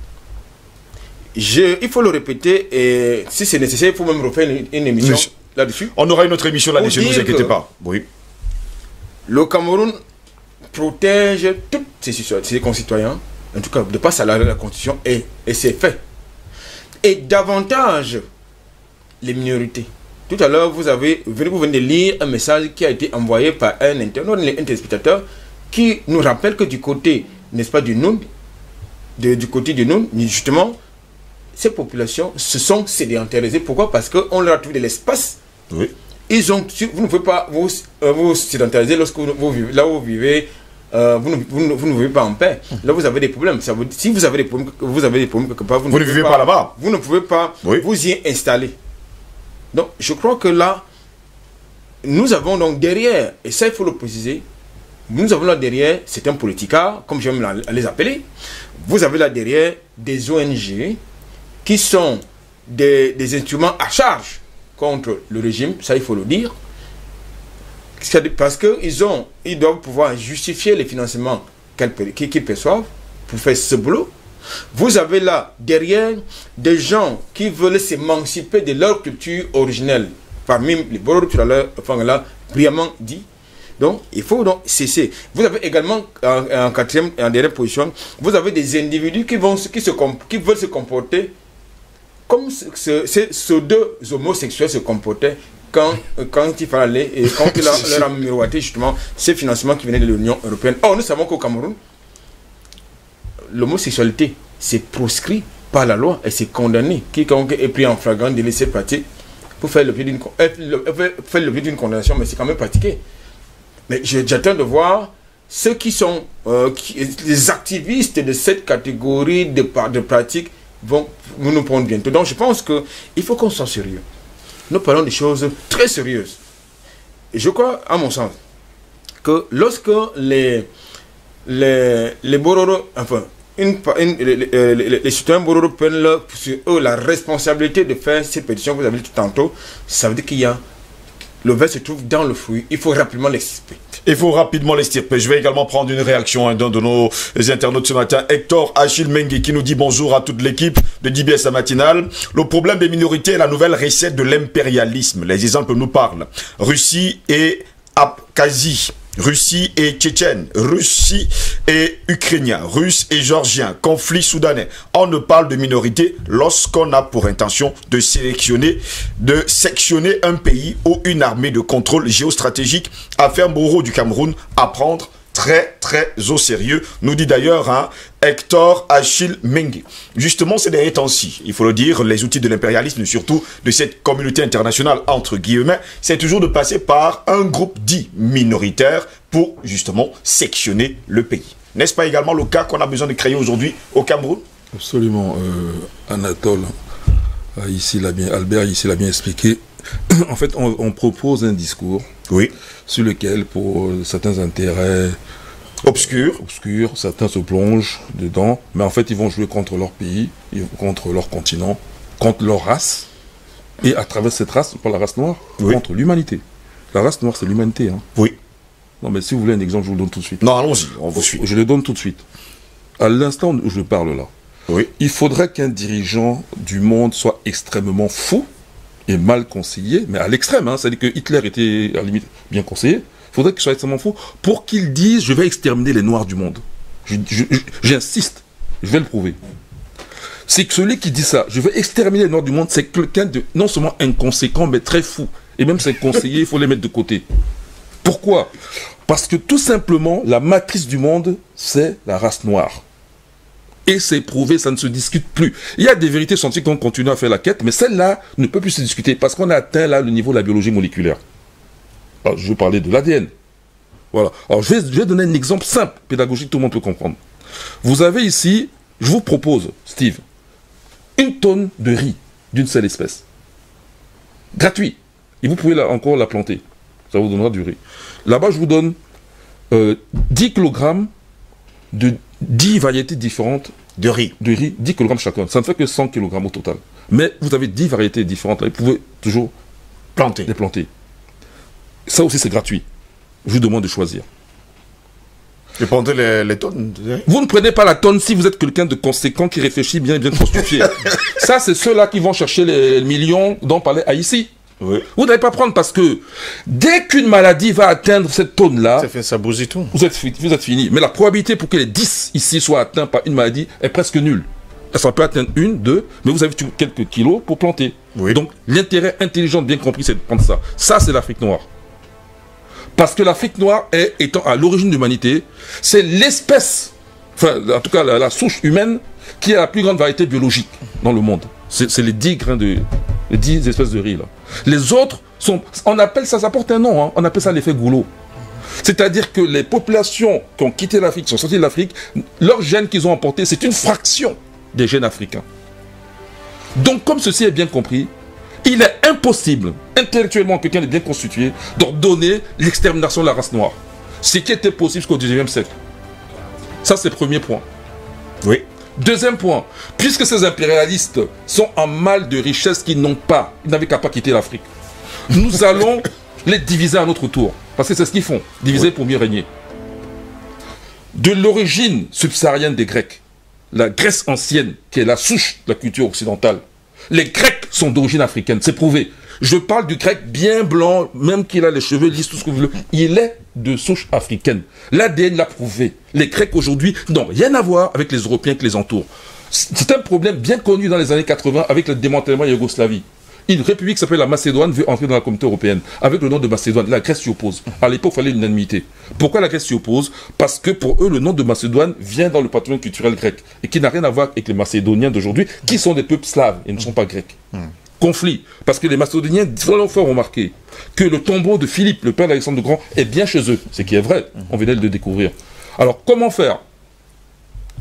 Speaker 3: Il faut le répéter, et si c'est nécessaire, il faut même refaire une émission là-dessus.
Speaker 1: On aura une autre émission là-dessus, ne vous inquiétez pas. Oui.
Speaker 3: Le Cameroun protège tous ses concitoyens, en tout cas, de par la Constitution, et c'est fait. Et davantage les minorités. Tout à l'heure, vous venez de lire un message qui a été envoyé par un internaute, un téléspectateur, qui nous rappelle que du côté, n'est-ce pas, du Noun, du côté du Noun, justement, ces populations se sont sédentarisées. Pourquoi? Parce qu'on leur a trouvé de l'espace.
Speaker 1: Oui.
Speaker 3: Vous ne pouvez pas vous sédentariser lorsque vous vivez, là où vous vivez. Vous ne vivez pas en paix. Là, vous avez des problèmes. Si vous avez des problèmes, quelque part,
Speaker 1: vous ne vivez pas là-bas.
Speaker 3: Vous ne pouvez pas vous y installer. Donc, je crois que là, nous avons donc derrière, et ça il faut le préciser, nous avons là derrière, c'est un politicard, comme j'aime les appeler. Vous avez là derrière des ONG qui sont des instruments à charge contre le régime, ça il faut le dire. Parce qu'ils doivent pouvoir justifier les financements qu'ils perçoivent pour faire ce boulot. Vous avez là, derrière, des gens qui veulent s'émanciper de leur culture originelle. Parmi les Bororo, tout à l'heure, enfin là, brillamment dit. Donc, il faut donc cesser. Vous avez également, en quatrième et en dernière position, vous avez des individus qui veulent se comporter comme ces deux homosexuels se comportaient quand il fallait et quand il leur a miroité justement ces financements qui venaient de l'Union européenne. Or, nous savons qu'au Cameroun, l'homosexualité c'est proscrit par la loi et c'est condamné. Quiconque est pris en flagrant délit, c'est pratiqué pour faire l'objet d'une condamnation, mais c'est quand même pratiqué. Mais j'attends de voir ceux qui sont les activistes de cette catégorie de pratiques vont nous prendre bientôt. Donc je pense qu'il faut qu'on soit sérieux. Nous parlons des choses très sérieuses. Et je crois, à mon sens, que lorsque les Bororo, enfin, les citoyens Bororo prennent sur eux la responsabilité de faire cette pétition que vous avez dit tantôt, ça veut dire qu'il y a le verre se trouve dans le fruit. Il faut rapidement l'extirper.
Speaker 1: Il faut rapidement l'extirper. Je vais également prendre une réaction d'un de nos internautes ce matin. Hector Achille Mengue qui nous dit bonjour à toute l'équipe de DBS à matinale. Le problème des minorités est la nouvelle recette de l'impérialisme. Les exemples nous parlent. Russie et Abkhazie. Russie et Tchétchène, Russie et Ukrainien, Russes et Géorgiens, conflit soudanais. On ne parle de minorité lorsqu'on a pour intention de sectionner un pays ou une armée de contrôle géostratégique. Affaire Boro du Cameroun à prendre très au sérieux, nous dit d'ailleurs Hector Achille Mengue. Justement, ces derniers temps-ci, il faut le dire, les outils de l'impérialisme, surtout de cette communauté internationale, entre guillemets, c'est toujours de passer par un groupe dit minoritaire pour justement sectionner le pays. N'est-ce pas également le cas qu'on a besoin de créer aujourd'hui au Cameroun?
Speaker 2: Absolument. Anatole, Albert ici l'a bien expliqué. En fait, on propose un discours sur lequel, pour certains intérêts obscurs, certains se plongent dedans, mais en fait, ils vont jouer contre leur pays, contre leur continent, contre leur race, et à travers cette race, pas la race noire, contre l'humanité. La race noire, c'est l'humanité. Hein.
Speaker 1: Oui.
Speaker 2: Non, mais si vous voulez un exemple, je vous le donne tout de suite.
Speaker 1: Non, allons-y, on vous suit.
Speaker 2: Je le donne tout de suite. À l'instant où je parle là, il faudrait qu'un dirigeant du monde soit extrêmement fou et mal conseillé, mais à l'extrême, hein, c'est-à-dire que Hitler était à la limite bien conseillé, il faudrait qu'il soit extrêmement fou pour qu'il dise « je vais exterminer les Noirs du monde ». J'insiste, je vais le prouver. C'est que celui qui dit ça, je vais exterminer les Noirs du monde, c'est quelqu'un de non seulement inconséquent, mais très fou. Et même ses conseillers, il faut les mettre de côté. Pourquoi? Parce que tout simplement, la matrice du monde, c'est la race noire. Et c'est prouvé, ça ne se discute plus. Il y a des vérités scientifiques qu'on continue à faire la quête, mais celle-là ne peut plus se discuter parce qu'on a atteint là le niveau de la biologie moléculaire. Alors, je vais parler de l'ADN. Voilà. Alors, je vais donner un exemple simple, pédagogique, tout le monde peut comprendre. Vous avez ici, je vous propose, Steve, 1 tonne de riz d'une seule espèce. Gratuit. Et vous pouvez encore la planter. Ça vous donnera du riz. Là-bas, je vous donne 10 kg de 10 variétés différentes
Speaker 1: de riz.
Speaker 2: 10 kg chacun. Ça ne fait que 100 kg au total. Mais vous avez 10 variétés différentes. Là, vous pouvez toujours les planter. Ça aussi, c'est gratuit. Je vous demande de choisir.
Speaker 1: Et plantez les tonnes.
Speaker 2: Vous ne prenez pas la tonne si vous êtes quelqu'un de conséquent qui réfléchit bien et bien constitué. Ça, c'est ceux-là qui vont chercher les millions dont parlait Haïti. Oui. Vous n'allez pas prendre parce que dès qu'une maladie va atteindre cette tonne-là,
Speaker 4: ça bousille tout.
Speaker 2: Vous êtes fini. Mais la probabilité pour que les 10 ici soient atteints par une maladie est presque nulle. Ça peut atteindre 1, 2, mais vous avez quelques kilos pour planter. Oui. Donc l'intérêt intelligent, bien compris, c'est de prendre ça. Ça, c'est l'Afrique noire. Parce que l'Afrique noire, étant à l'origine de l'humanité, c'est l'espèce, enfin, en tout cas la souche humaine, qui a la plus grande variété biologique dans le monde. C'est les 10 grains de... les 10 espèces de riz, là. Les autres sont... On appelle ça, ça porte un nom, hein, on appelle ça l'effet goulot. C'est-à-dire que les populations qui ont quitté l'Afrique, qui sont sorties de l'Afrique, leurs gènes qu'ils ont emportés, c'est une fraction des gènes africains. Donc, comme ceci est bien compris, il est impossible, intellectuellement, quelqu'un de bien constitué, d'ordonner l'extermination de la race noire. Ce qui était possible jusqu'au XIXe siècle. Ça, c'est le premier point.
Speaker 1: Oui.
Speaker 2: Deuxième point, puisque ces impérialistes sont en mal de richesses qu'ils n'ont pas, ils n'avaient qu'à pas quitter l'Afrique, nous allons les diviser à notre tour. Parce que c'est ce qu'ils font, diviser pour mieux régner. De l'origine subsaharienne des Grecs, la Grèce ancienne, qui est la souche de la culture occidentale, les Grecs sont d'origine africaine, c'est prouvé. Je parle du grec bien blanc, même qu'il a les cheveux lisses, tout ce que vous voulez. Il est de souche africaine. L'ADN l'a prouvé. Les Grecs aujourd'hui n'ont rien à voir avec les Européens qui les entourent. C'est un problème bien connu dans les années 80 avec le démantèlement de la Yougoslavie. Une république qui s'appelle la Macédoine veut entrer dans la communauté européenne avec le nom de Macédoine. La Grèce s'y oppose. À l'époque, il fallait l'unanimité. Pourquoi la Grèce s'y oppose? Parce que pour eux, le nom de Macédoine vient dans le patrimoine culturel grec et qui n'a rien à voir avec les Macédoniens d'aujourd'hui, qui sont des peuples slaves et ne sont pas grecs. Conflit. Parce que les Macédoniens font remarquer que le tombeau de Philippe, le père d'Alexandre le Grand, est bien chez eux. Ce qui est vrai. On venait de le découvrir. Alors, comment faire?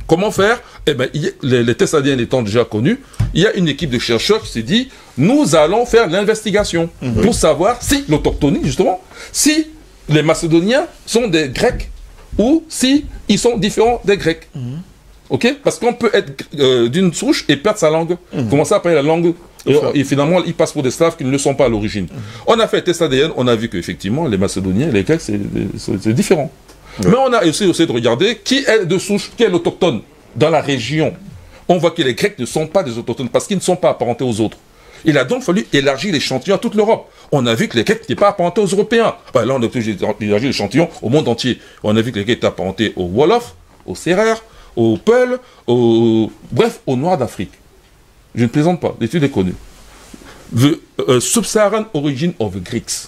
Speaker 2: Comment faire? Eh bien, les tests ADN étant déjà connus, il y a une équipe de chercheurs qui s'est dit, nous allons faire l'investigation pour savoir si l'autochtonie, justement, si les Macédoniens sont des Grecs ou si ils sont différents des Grecs. Ok? Parce qu'on peut être d'une souche et perdre sa langue. Commencer à parler la langue et finalement, ils passent pour des Slaves qui ne le sont pas à l'origine. On a fait un test ADN, on a vu qu'effectivement, les Macédoniens et les Grecs, c'est différent. Mais on a essayé aussi de regarder qui est de souche, qui est l'autochtone dans la région. On voit que les Grecs ne sont pas des autochtones parce qu'ils ne sont pas apparentés aux autres. Il a donc fallu élargir l'échantillon à toute l'Europe. On a vu que les Grecs n'étaient pas apparentés aux Européens. Enfin, là, on a obligé d'élargir l'échantillon au monde entier. On a vu que les Grecs étaient apparentés aux Wolofs, aux Sérères, aux Peuls, bref, aux Noirs d'Afrique. Je ne plaisante pas, l'étude est connue. The Sub-Saharan Origin of the Greeks.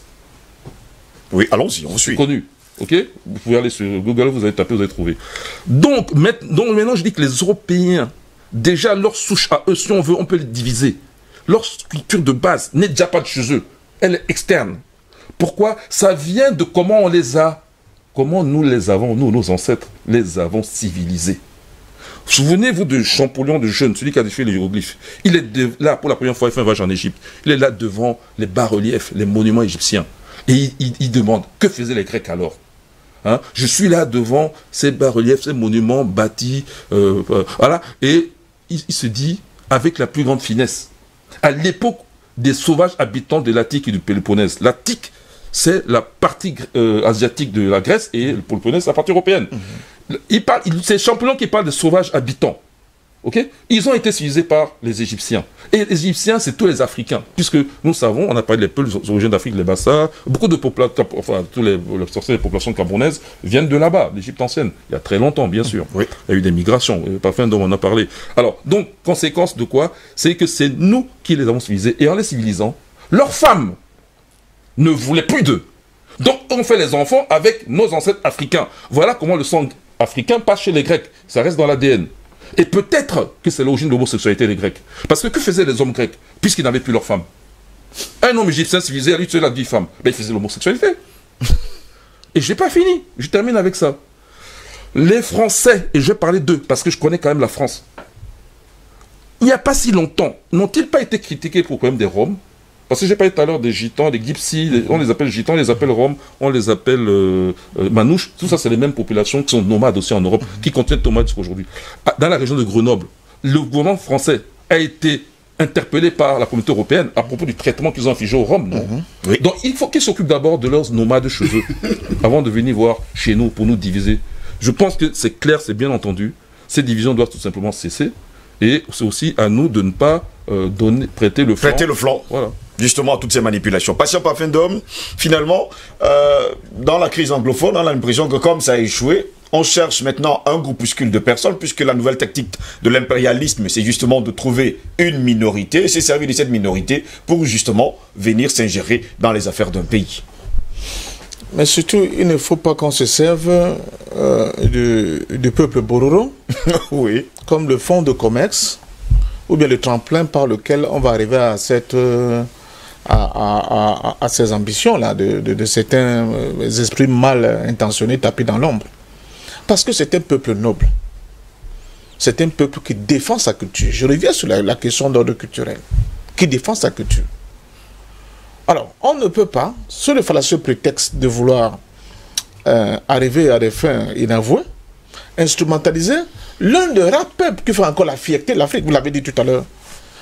Speaker 1: Oui, allons-y, on suit.
Speaker 2: Connu. Ok? Vous pouvez aller sur Google, vous allez taper, vous allez trouver. Donc maintenant, je dis que les Européens, déjà, leur souche à eux, si on veut, on peut les diviser. Leur culture de base n'est déjà pas de chez eux. Elle est externe. Pourquoi? Ça vient de comment on les a, comment nous les avons, nous, nos ancêtres, les avons civilisés. Souvenez-vous de Champollion de Jeune, celui qui a défait les hiéroglyphes. Il est là pour la première fois, il fait un voyage en Égypte. Il est là devant les bas-reliefs, les monuments égyptiens. Et il demande, que faisaient les Grecs alors? Hein? Je suis là devant ces bas-reliefs, ces monuments bâtis, voilà. Et il se dit, avec la plus grande finesse, à l'époque des sauvages habitants de l'Attique et du Péloponnèse. L'Attique, c'est la partie asiatique de la Grèce et le Péloponnèse, la partie européenne. C'est Champollion qui parle des sauvages habitants. Okay? Ils ont été civilisés par les Égyptiens. Et les Égyptiens, c'est tous les Africains. Puisque nous savons, on a parlé des peuples d'origine d'Afrique, les Bassa, beaucoup de populations, enfin, tous les populations camerounaises viennent de là-bas, l'Égypte ancienne. Il y a très longtemps, bien sûr. Oui. Il y a eu des migrations, parfois dont on a parlé. Alors, donc, conséquence de quoi? C'est que c'est nous qui les avons civilisés. Et en les civilisant, leurs femmes ne voulaient plus d'eux. Donc, on fait les enfants avec nos ancêtres africains. Voilà comment le sang africain passe chez les Grecs. Ça reste dans l'ADN. Et peut-être que c'est l'origine de l'homosexualité des Grecs. Parce que faisaient les hommes grecs, puisqu'ils n'avaient plus leurs femmes? Un homme égyptien civilisé, à lui, il a 10 femmes. Ben, il faisait l'homosexualité. Et je n'ai pas fini. Je termine avec ça. Les Français, et je vais parler d'eux, parce que je connais quand même la France. Il n'y a pas si longtemps, n'ont-ils pas été critiqués pour le problème des Roms? Parce que j'ai parlé tout à l'heure des Gitans, des Gypsies, on les appelle Gitans, on les appelle Roms, on les appelle Manouches. Tout ça, c'est les mêmes populations qui sont nomades aussi en Europe, qui contiennent tomates jusqu'aujourd'hui. Dans la région de Grenoble, le gouvernement français a été interpellé par la communauté européenne à propos du traitement qu'ils ont infligé aux Roms. Non? Oui. Donc, il faut qu'ils s'occupent d'abord de leurs nomades chez eux, avant de venir voir chez nous pour nous diviser. Je pense que c'est clair, c'est bien entendu. Ces divisions doivent tout simplement cesser. Et c'est aussi à nous de ne pas prêter le flanc.
Speaker 1: Prêter le flanc. Voilà. Justement, à toutes ces manipulations. Patient Parfum d'Homme, finalement, dans la crise anglophone, on a l'impression que comme ça a échoué, on cherche maintenant un groupuscule de personnes, puisque la nouvelle tactique de l'impérialisme, c'est justement de trouver une minorité, et c'est servir de cette minorité pour justement venir s'ingérer dans les affaires d'un pays.
Speaker 4: Mais surtout, il ne faut pas qu'on se serve du peuple bororo
Speaker 1: oui.
Speaker 4: comme le fonds de commerce ou bien le tremplin par lequel on va arriver à cette à ces ambitions-là de certains esprits mal intentionnés tapis dans l'ombre. Parce que c'est un peuple noble. C'est un peuple qui défend sa culture. Je reviens sur la question d'ordre culturel. Qui défend sa culture. Alors, on ne peut pas, sous le fallacieux prétexte de vouloir arriver à des fins inavouées, instrumentaliser l'un des rares peuples qui fait encore la fierté de l'Afrique. Vous l'avez dit tout à l'heure.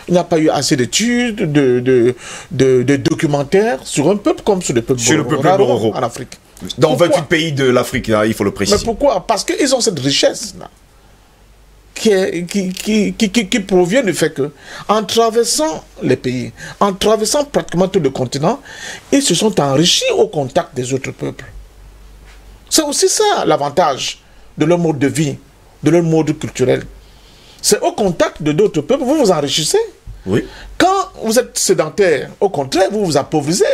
Speaker 4: Il n'y a pas eu assez d'études, de documentaires sur un peuple comme sur le peuple bororo en Afrique.
Speaker 1: Dans 28 pays de l'Afrique, il faut le préciser.
Speaker 4: Mais pourquoi? Parce qu'ils ont cette richesse-là. Qui provient du fait que, en traversant les pays, en traversant pratiquement tout le continent, ils se sont enrichis au contact des autres peuples. C'est aussi ça l'avantage de leur mode de vie, de leur mode culturel. C'est au contact de d'autres peuples, vous vous enrichissez.
Speaker 1: Oui.
Speaker 4: Quand vous êtes sédentaire, au contraire, vous vous approvissez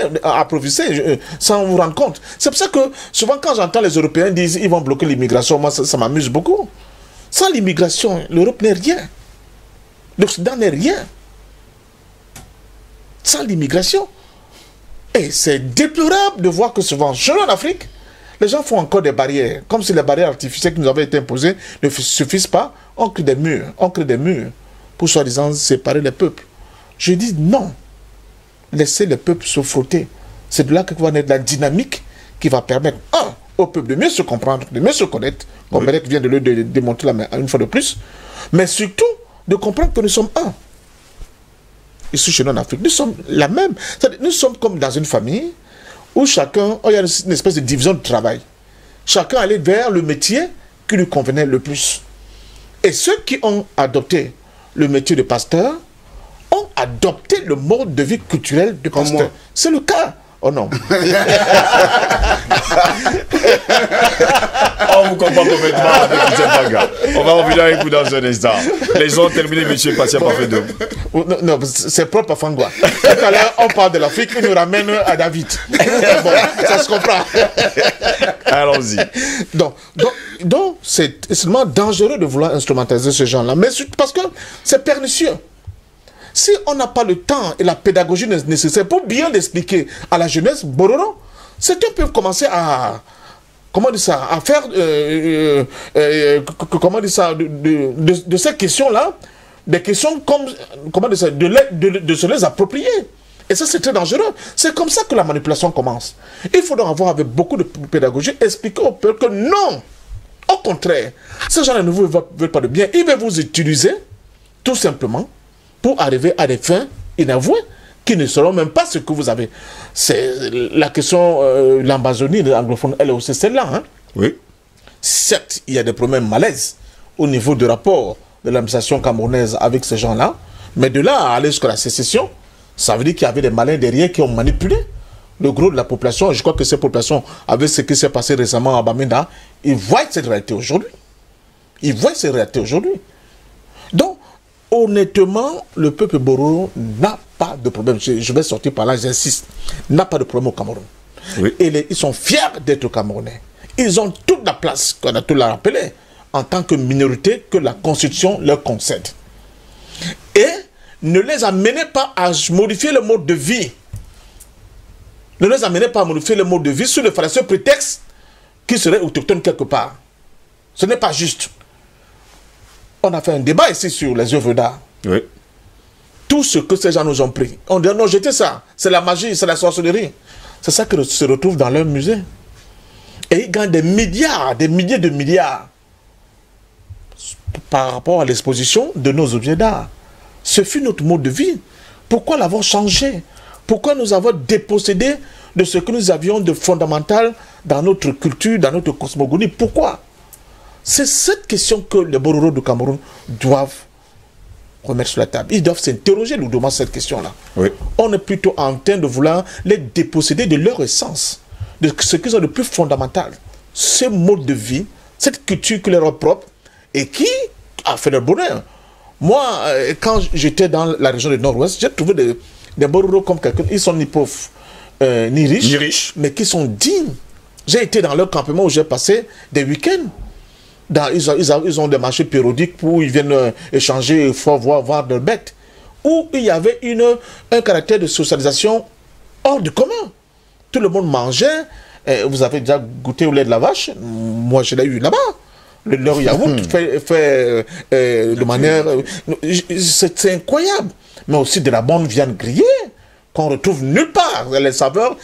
Speaker 4: sans vous rendre compte. C'est pour ça que souvent quand j'entends les Européens dire qu'ils vont bloquer l'immigration, moi ça m'amuse beaucoup. Sans l'immigration, l'Europe n'est rien. L'Occident n'est rien. Sans l'immigration. Et c'est déplorable de voir que souvent, chez nous en Afrique, les gens font encore des barrières. Comme si les barrières artificielles qui nous avaient été imposées ne suffisent pas. On crée des murs pour soi-disant séparer les peuples. Je dis non. Laissez les peuples se frotter. C'est de là que va naître la dynamique qui va permettre, au peuple de mieux se comprendre, de mieux se connaître, comme Belek vient de le démontrer une fois de plus, mais surtout de comprendre que nous sommes un. Ici chez nous en Afrique, nous sommes la même. Nous sommes comme dans une famille où chacun, il y a une espèce de division de travail. Chacun allait vers le métier qui lui convenait le plus. Et ceux qui ont adopté le métier de pasteur ont adopté le mode de vie culturel de pasteur. C'est le cas. Oh non.
Speaker 1: On vous comprend complètement avec cette manga. On va revenir avec vous dans un instant. Les gens ont terminé, monsieur Patient Parfum d'Homme.
Speaker 4: Non, c'est propre à Fangwa. Tout à l'heure, on parle de l'Afrique, il nous ramène à David. Bon, ça se comprend.
Speaker 1: Allons-y.
Speaker 4: Donc c'est extrêmement dangereux de vouloir instrumentaliser ce genre-là. Mais parce que c'est pernicieux. Si on n'a pas le temps et la pédagogie nécessaire pour bien l'expliquer à la jeunesse bororo, certains peuvent commencer à comment dire ça, à faire, comment dire ça, de ces questions-là, des questions comme, comment dire ça, de se les approprier. Et ça, c'est très dangereux. C'est comme ça que la manipulation commence. Il faudra avoir avec beaucoup de pédagogie, expliquer au peuple que non, au contraire, ces gens-là ne vous veulent pas de bien. Ils veulent vous utiliser, tout simplement, pour arriver à des fins inavouées, qui ne seront même pas ce que vous avez. C'est la question, l'Amazonie, l'anglophone, elle est aussi celle-là. Hein?
Speaker 1: Oui.
Speaker 4: Certes, il y a des problèmes malaises au niveau du rapport de l'administration camerounaise avec ces gens-là, mais de là à aller jusqu'à la sécession, ça veut dire qu'il y avait des malins derrière qui ont manipulé le gros de la population. Je crois que ces populations, avec ce qui s'est passé récemment à Bamenda, ils voient cette réalité aujourd'hui. Ils voient cette réalité aujourd'hui. Donc, honnêtement, le peuple bororo n'a pas de problème. Je vais sortir par là, j'insiste. N'a pas de problème au Cameroun.
Speaker 1: Oui.
Speaker 4: Et ils sont fiers d'être Camerounais. Ils ont toute la place, qu'on a tout l'a rappelé, en tant que minorité que la Constitution leur concède. Et ne les amenez pas à modifier le mode de vie. Ne les amenez pas à modifier le mode de vie sous le fallacieux prétexte qu'ils seraient autochtones quelque part. Ce n'est pas juste. On a fait un débat ici sur les œuvres d'art.
Speaker 1: Oui.
Speaker 4: Tout ce que ces gens nous ont pris. On dit non, jetez ça. C'est la magie, c'est la sorcellerie. C'est ça que se retrouve dans leur musée. Et ils gagnent des milliards, des milliers de milliards par rapport à l'exposition de nos objets d'art. Ce fut notre mode de vie. Pourquoi l'avoir changé? Pourquoi nous avons dépossédé de ce que nous avions de fondamental dans notre culture, dans notre cosmogonie? Pourquoi? C'est cette question que les Bororo du Cameroun doivent remettre sur la table. Ils doivent s'interroger nous demandent cette question-là. Oui. On est plutôt en train de vouloir les déposséder de leur essence, de ce qu'ils ont de plus fondamental. Ce mode de vie, cette culture qui leur est propre et qui a fait leur bonheur. Moi, quand j'étais dans la région du Nord-Ouest, j'ai trouvé des Bororo comme quelqu'un, ils sont ni pauvres, ni riches, mais qui sont dignes. J'ai été dans leur campement où j'ai passé des week-ends. Ils ont des marchés périodiques où ils viennent échanger, voir des bêtes. Où il y avait un caractère de socialisation hors du commun. Tout le monde mangeait. Vous avez déjà goûté au lait de la vache? Moi, je l'ai eu là-bas. Leur yaourt fait de manière... C'est incroyable. Mais aussi de la bonne viande grillée qu'on retrouve nulle part. Les saveurs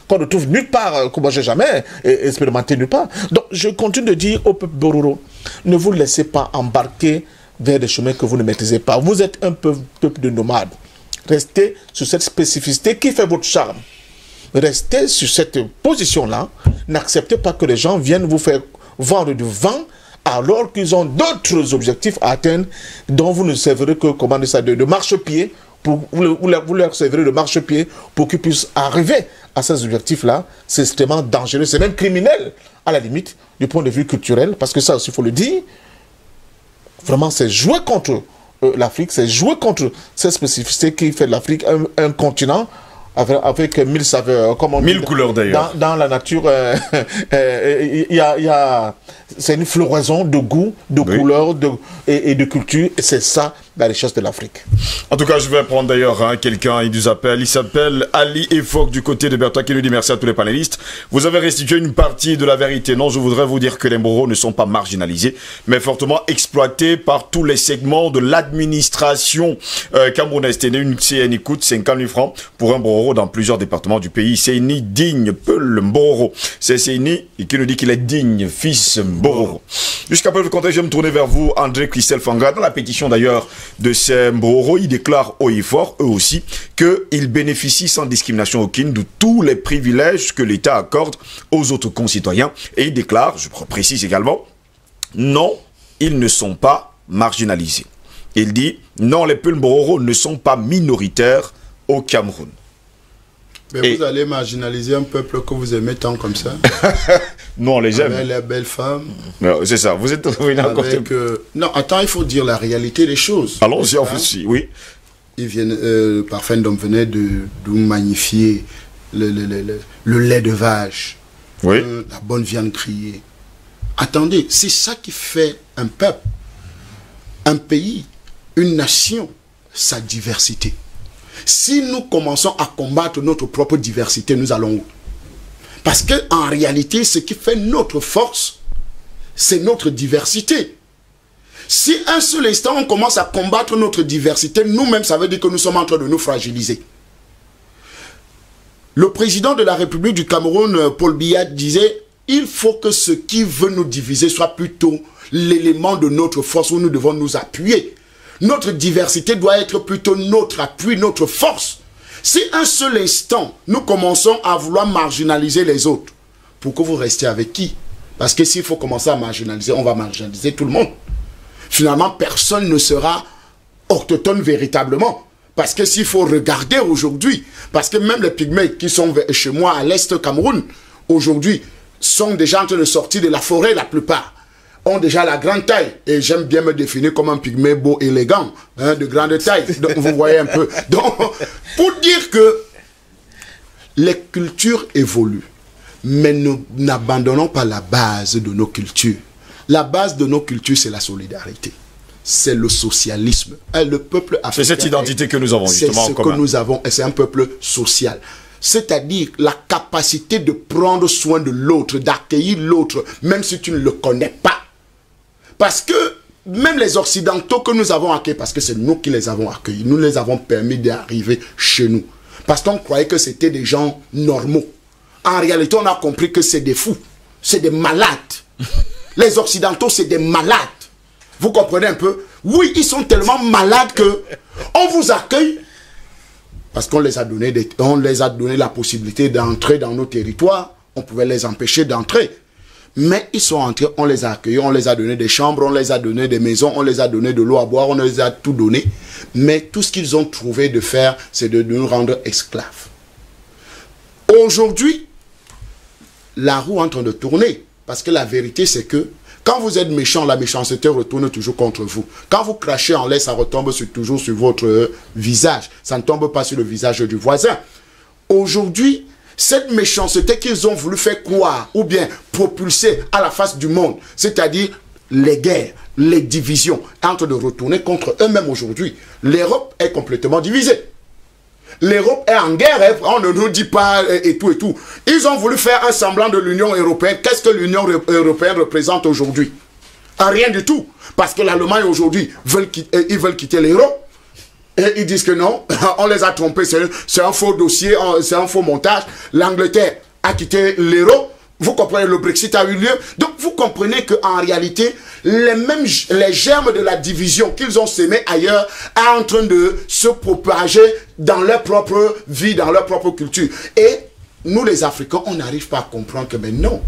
Speaker 4: qu'on retrouve nulle part, que moi j'ai jamais expérimenté nulle part. Donc je continue de dire au peuple Bororo, ne vous laissez pas embarquer vers des chemins que vous ne maîtrisez pas. Vous êtes un peuple de nomades. Restez sur cette spécificité qui fait votre charme. Restez sur cette position-là. N'acceptez pas que les gens viennent vous faire vendre du vent alors qu'ils ont d'autres objectifs à atteindre dont vous ne servirez que de marchepied. Vous leur servirez de marchepied pour qu'ils puissent arriver à ces objectifs-là. C'est extrêmement dangereux, c'est même criminel à la limite du point de vue culturel, parce que ça aussi il faut le dire, vraiment c'est jouer contre l'Afrique, c'est jouer contre cette spécificité qui fait de l'Afrique un continent avec 1000 saveurs, comme on dit,
Speaker 1: 1000 couleurs d'ailleurs.
Speaker 4: Dans la nature, c'est une floraison de goûts, de couleurs et de culture, et c'est ça la richesse de l'Afrique.
Speaker 1: En tout cas, je vais prendre d'ailleurs quelqu'un, il nous appelle, il s'appelle Ali Efok du côté de Berthois, qui nous dit merci à tous les panélistes. Vous avez restitué une partie de la vérité. Non, je voudrais vous dire que les Bororo ne sont pas marginalisés, mais fortement exploités par tous les segments de l'administration camerounaise. Une CNI coûte 50 000 francs pour un Bororo dans plusieurs départements du pays. CNI digne, peu le Bororo. C'est CNI qui nous dit qu'il est digne, fils Bororo. Jusqu'à peu le contexte, je vais me tourner vers vous, André Christelle Fanga. Dans la pétition d'ailleurs de ces Bororo, ils déclarent haut et fort, eux aussi, qu'ils bénéficient sans discrimination aucune de tous les privilèges que l'État accorde aux autres concitoyens. Et ils déclarent, je précise également, non, ils ne sont pas marginalisés. Il dit, non, les peuples Bororo ne sont pas minoritaires au Cameroun.
Speaker 5: Mais vous allez marginaliser un peuple que vous aimez tant comme ça?
Speaker 1: Non, on les aime.
Speaker 5: Avec les belles femmes.
Speaker 1: C'est ça, vous êtes...
Speaker 5: Non, attends, il faut dire la réalité des choses.
Speaker 1: Allons-y, en fait, oui.
Speaker 5: Ils viennent, Parfendom venait de magnifier le lait de vache, la bonne viande grillée. Attendez, c'est ça qui fait un peuple, un pays, une nation, sa diversité. Si nous commençons à combattre notre propre diversité, nous allons où? Parce qu'en réalité, ce qui fait notre force, c'est notre diversité. Si un seul instant, on commence à combattre notre diversité, nous-mêmes, ça veut dire que nous sommes en train de nous fragiliser. Le président de la République du Cameroun, Paul Biya, disait « Il faut que ce qui veut nous diviser soit plutôt l'élément de notre force où nous devons nous appuyer. Notre diversité doit être plutôt notre appui, notre force. Si un seul instant, nous commençons à vouloir marginaliser les autres, pourquoi vous restez avec qui? Parce que s'il faut commencer à marginaliser, on va marginaliser tout le monde. Finalement, personne ne sera autochtone véritablement. Parce que s'il faut regarder aujourd'hui, parce que même les pygmées qui sont chez moi à l'est Cameroun, aujourd'hui, sont déjà en train de sortir de la forêt la plupart, ont déjà la grande taille. Et j'aime bien me définir comme un pygmée beau, élégant, hein, de grande taille. Donc vous voyez un peu. Donc, pour dire que les cultures évoluent, mais nous n'abandonnons pas la base de nos cultures. La base de nos cultures, c'est la solidarité. C'est le socialisme. Le peuple africain. C'est
Speaker 1: cette identité que nous avons justement en commun.
Speaker 5: C'est ce que nous avons, et c'est un peuple social. C'est-à-dire la capacité de prendre soin de l'autre, d'accueillir l'autre, même si tu ne le connais pas. Parce que même les Occidentaux que nous avons accueillis, parce que c'est nous qui les avons accueillis, nous les avons permis d'arriver chez nous. Parce qu'on croyait que c'était des gens normaux. En réalité, on a compris que c'est des fous, c'est des malades. Les Occidentaux, c'est des malades. Vous comprenez un peu? Oui, ils sont tellement malades que on vous accueille parce qu'on les a donné la possibilité d'entrer dans nos territoires. On pouvait les empêcher d'entrer. Mais ils sont entrés, on les a accueillis, on les a donné des chambres, on les a donné des maisons, on les a donné de l'eau à boire, on les a tout donné. Mais tout ce qu'ils ont trouvé de faire, c'est de nous rendre esclaves. Aujourd'hui, la roue est en train de tourner. Parce que la vérité, c'est que quand vous êtes méchant, la méchanceté retourne toujours contre vous. Quand vous crachez en l'air, ça retombe toujours sur votre visage. Ça ne tombe pas sur le visage du voisin. Aujourd'hui, cette méchanceté qu'ils ont voulu faire croire ou bien propulser à la face du monde, c'est-à-dire les guerres, les divisions, est en train de retourner contre eux-mêmes aujourd'hui. L'Europe est complètement divisée. L'Europe est en guerre, on ne nous dit pas et tout et tout. Ils ont voulu faire un semblant de l'Union européenne. Qu'est-ce que l'Union européenne représente aujourd'hui? Rien du tout. Parce que l'Allemagne aujourd'hui, ils veulent quitter l'euro. Et ils disent que non, on les a trompés, c'est un faux dossier, c'est un faux montage. L'Angleterre a quitté l'euro. Vous comprenez, le Brexit a eu lieu. Donc vous comprenez qu'en réalité, les germes de la division qu'ils ont sémés ailleurs sont en train de se propager dans leur propre vie, dans leur propre culture. Et nous les Africains, on n'arrive pas à comprendre que mais non.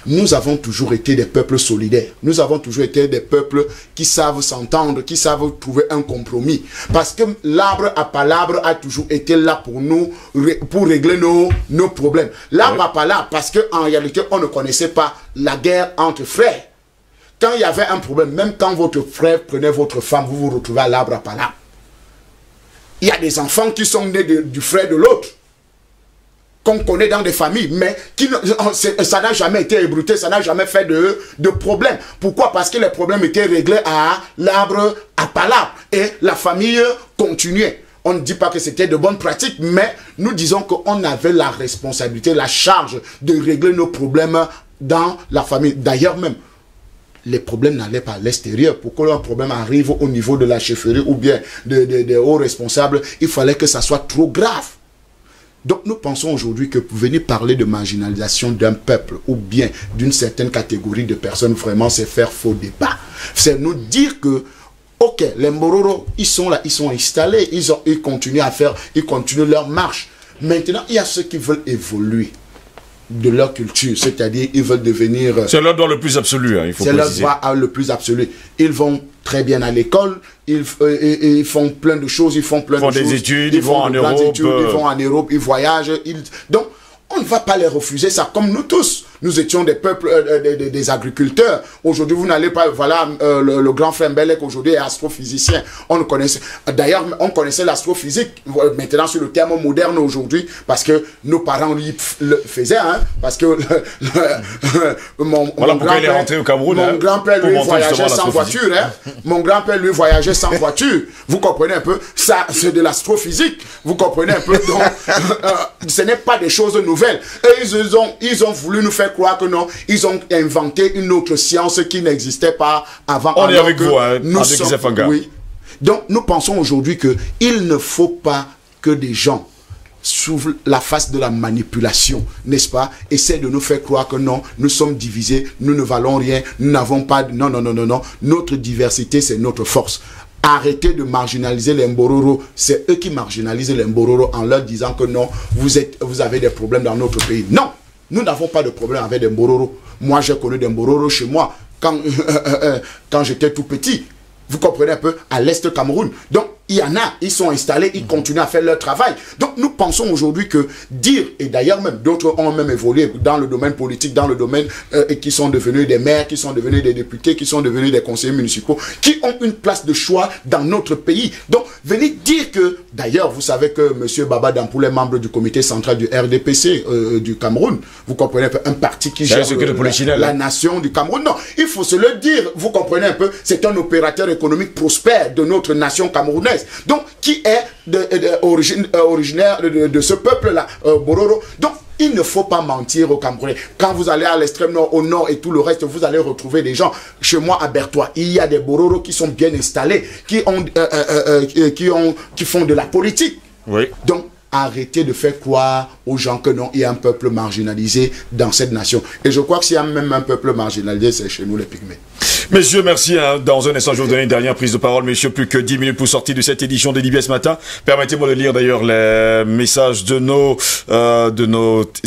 Speaker 5: Nous avons toujours été des peuples solidaires. Nous avons toujours été des peuples qui savent s'entendre, qui savent trouver un compromis. Parce que l'arbre à palabre a toujours été là pour nous, pour régler nos problèmes. L'arbre à palabre, parce qu'en réalité, on ne connaissait pas la guerre entre frères. Quand il y avait un problème, même quand votre frère prenait votre femme, vous vous retrouvez à l'arbre à palabre. Il y a des enfants qui sont nés du frère de l'autre, qu'on connaît dans des familles, mais ça n'a jamais été ébruté, ça n'a jamais fait de problème. Pourquoi? Parce que les problèmes étaient réglés à l'arbre à palabre et la famille continuait. On ne dit pas que c'était de bonnes pratiques, mais nous disons qu'on avait la responsabilité, la charge de régler nos problèmes dans la famille. D'ailleurs même, les problèmes n'allaient pas à l'extérieur. Pour que un problème arrive au niveau de la chefferie ou bien des hauts responsables, il fallait que ça soit trop grave. Donc nous pensons aujourd'hui que pour venir parler de marginalisation d'un peuple ou bien d'une certaine catégorie de personnes, vraiment c'est faire faux débat. C'est nous dire que, ok, les Mororo, ils sont là, ils sont installés, ils continuent à faire, ils continuent leur marche. Maintenant, il y a ceux qui veulent évoluer de leur culture, c'est-à-dire ils veulent devenir...
Speaker 1: C'est leur droit le plus absolu, hein, il faut préciser.
Speaker 5: C'est leur droit le plus absolu. Ils vont très bien à l'école, ils font plein de choses, ils font
Speaker 1: des études, ils vont en Europe.
Speaker 5: Ils vont en Europe, ils voyagent. Donc, on ne va pas les refuser ça, comme nous tous. nous étions des peuples, des agriculteurs. Aujourd'hui, vous n'allez pas, voilà, le grand frère Mbelek aujourd'hui est astrophysicien. On le connaissait. D'ailleurs, on connaissait l'astrophysique. Maintenant, sur le terme moderne aujourd'hui, parce que nos parents le faisaient, hein, parce que mon grand-père, lui, voyageait sans voiture, hein. Mon grand-père, lui, voyageait sans voiture. Vous comprenez un peu? Ça, c'est de l'astrophysique. Vous comprenez un peu? Donc, ce n'est pas des choses nouvelles. Et ils ont voulu nous faire croire que non, ils ont inventé une autre science qui n'existait pas avant.
Speaker 1: On est avec vous, hein,
Speaker 5: oui. Donc, nous pensons aujourd'hui qu'il ne faut pas que des gens, sous la face de la manipulation, n'est-ce pas, essaient de nous faire croire que non, nous sommes divisés, nous ne valons rien, nous n'avons pas... Non, non, non, non, non. Notre diversité, c'est notre force. Arrêtez de marginaliser les Mbororo. C'est eux qui marginalisent les Mbororo en leur disant que non, vous avez des problèmes dans notre pays. Non, nous n'avons pas de problème avec des Mbororo. Moi, j'ai connu des Mbororo chez moi quand j'étais tout petit. Vous comprenez un peu, à l'est de Cameroun. Donc, il y en a, ils sont installés, ils continuent à faire leur travail. Donc, nous pensons aujourd'hui que dire, et d'ailleurs même, d'autres ont même évolué dans le domaine politique, dans le domaine, et qui sont devenus des maires, qui sont devenus des députés, qui sont devenus des conseillers municipaux, qui ont une place de choix dans notre pays. Donc, venez dire que, d'ailleurs, vous savez que M. Baba Dampoul est membre du comité central du RDPC du Cameroun. Vous comprenez un peu, un parti qui gère la nation du Cameroun. Non, il faut se le dire, vous comprenez un peu, c'est un opérateur économique prospère de notre nation camerounaise. Donc, qui est originaire de ce peuple-là, Bororo. Donc, il ne faut pas mentir aux Camerounais. Quand vous allez à l'extrême nord, au nord et tout le reste, vous allez retrouver des gens. Chez moi, à Bertois, il y a des Bororo qui sont bien installés, qui font de la politique.
Speaker 1: Oui.
Speaker 5: Donc, arrêtez de faire croire aux gens que non, il y a un peuple marginalisé dans cette nation. Et je crois que s'il y a même un peuple marginalisé, c'est chez nous les Pygmées.
Speaker 1: Messieurs, merci. Hein. Dans un instant, je vais vous donner une dernière prise de parole. Messieurs, plus que 10 minutes pour sortir de cette édition de DBS Matin. Permettez-moi de lire d'ailleurs les messages de nos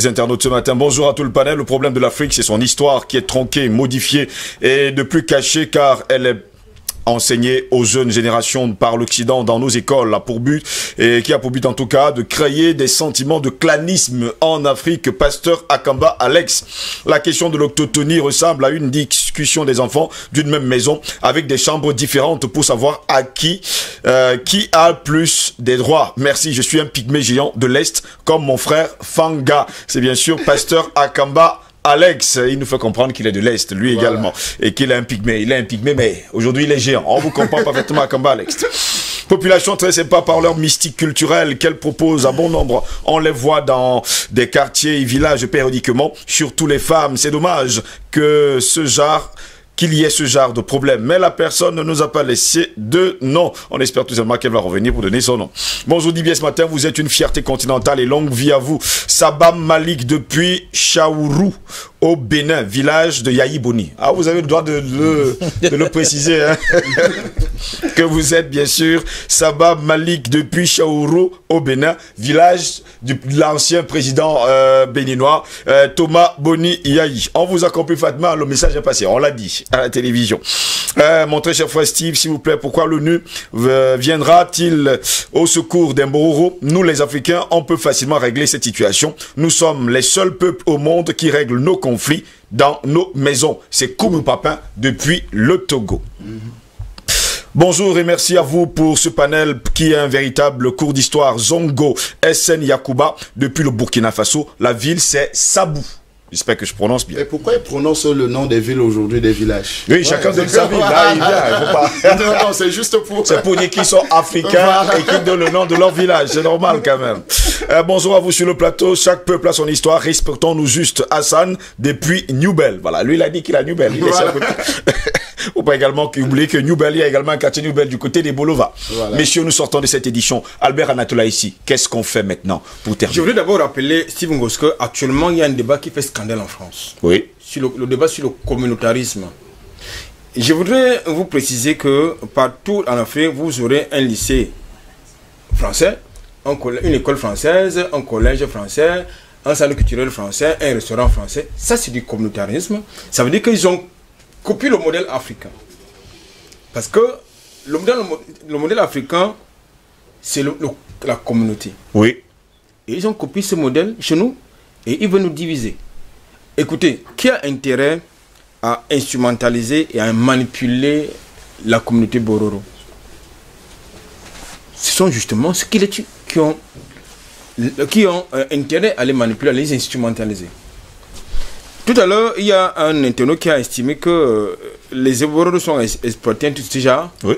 Speaker 1: internautes ce matin. Bonjour à tout le panel. Le problème de l'Afrique, c'est son histoire qui est tronquée, modifiée et de plus cachée car elle est enseigné aux jeunes générations par l'Occident dans nos écoles a pour but, et qui a pour but en tout cas de créer des sentiments de clanisme en Afrique. Pasteur Akamba Alex, la question de l'autochtonie ressemble à une discussion des enfants d'une même maison avec des chambres différentes pour savoir à qui a plus des droits. Merci, je suis un pygmée géant de l'Est comme mon frère Fanga. C'est bien sûr Pasteur Akamba Alex, il nous fait comprendre qu'il est de l'Est, lui également, et qu'il est un pygmée. Il est un pygmée, mais aujourd'hui il est géant. On vous comprend parfaitement à Kamba Alex. Population très sympa par leur mystique culturelle qu'elle propose à bon nombre. On les voit dans des quartiers et villages périodiquement, surtout les femmes. C'est dommage que qu'il y ait ce genre de problème. Mais la personne ne nous a pas laissé de nom. On espère tout simplement qu'elle va revenir pour donner son nom. Bonjour DBS Matin, vous êtes une fierté continentale et longue vie à vous. Sabam Malik depuis Chaourou, au Bénin, village de Yaïboni. Ah, vous avez le droit de le préciser, hein. Que vous êtes bien sûr Sabam Malik depuis Chaourou, au Bénin, village de l'ancien président béninois, Thomas Boni Yaï. On vous a compris Fatma, le message est passé, on l'a dit à la télévision. Mon très cher frère Steve, s'il vous plaît, pourquoi l'ONU viendra-t-il au secours des Mbororo? Nous les Africains, on peut facilement régler cette situation. Nous sommes les seuls peuples au monde qui règlent nos conflits dans nos maisons. C'est Koumou Papin depuis le Togo. Bonjour et merci à vous pour ce panel qui est un véritable cours d'histoire. Zongo SN Yakuba depuis le Burkina Faso. La ville c'est Sabou. J'espère que je prononce bien.
Speaker 5: Et pourquoi ils prononcent le nom des villes aujourd'hui, des villages?
Speaker 1: Oui, chacun donne sa ville. Là, il vient.
Speaker 5: Non, c'est juste pour...
Speaker 1: C'est pour dire qu'ils sont africains et qu'ils donnent le nom de leur village. C'est normal quand même. Bonjour à vous sur le plateau. Chaque peuple a son histoire. Respectons-nous juste. Hassan depuis Newbel. Voilà, lui il a dit qu'il a Newbel. Il est faut pas également oublier que Newbel, il y a également un quartier Newbel du côté des Bolova. Voilà. Messieurs, nous sortons de cette édition. Albert Anatola ici. Qu'est-ce qu'on fait maintenant pour terminer?
Speaker 3: Je voudrais d'abord rappeler, Steve Ngosko, actuellement il y a un débat qui fait scandale en France.
Speaker 1: Oui.
Speaker 3: Sur le débat sur le communautarisme. Je voudrais vous préciser que partout en Afrique, vous aurez un lycée français, une école française, un collège français, un centre culturel français, un restaurant français. Ça, c'est du communautarisme. Ça veut dire qu'ils ont copié le modèle africain. Parce que le modèle africain, c'est la communauté.
Speaker 1: Oui.
Speaker 3: Et ils ont copié ce modèle chez nous et ils veulent nous diviser. Écoutez, qui a intérêt à instrumentaliser et à manipuler la communauté Bororo? Ce sont justement ceux qui les tuent, qui ont intérêt à les manipuler, à les instrumentaliser. Tout à l'heure, il y a un internaute qui a estimé que les Bororo sont exploités tout ce genre.
Speaker 1: Oui.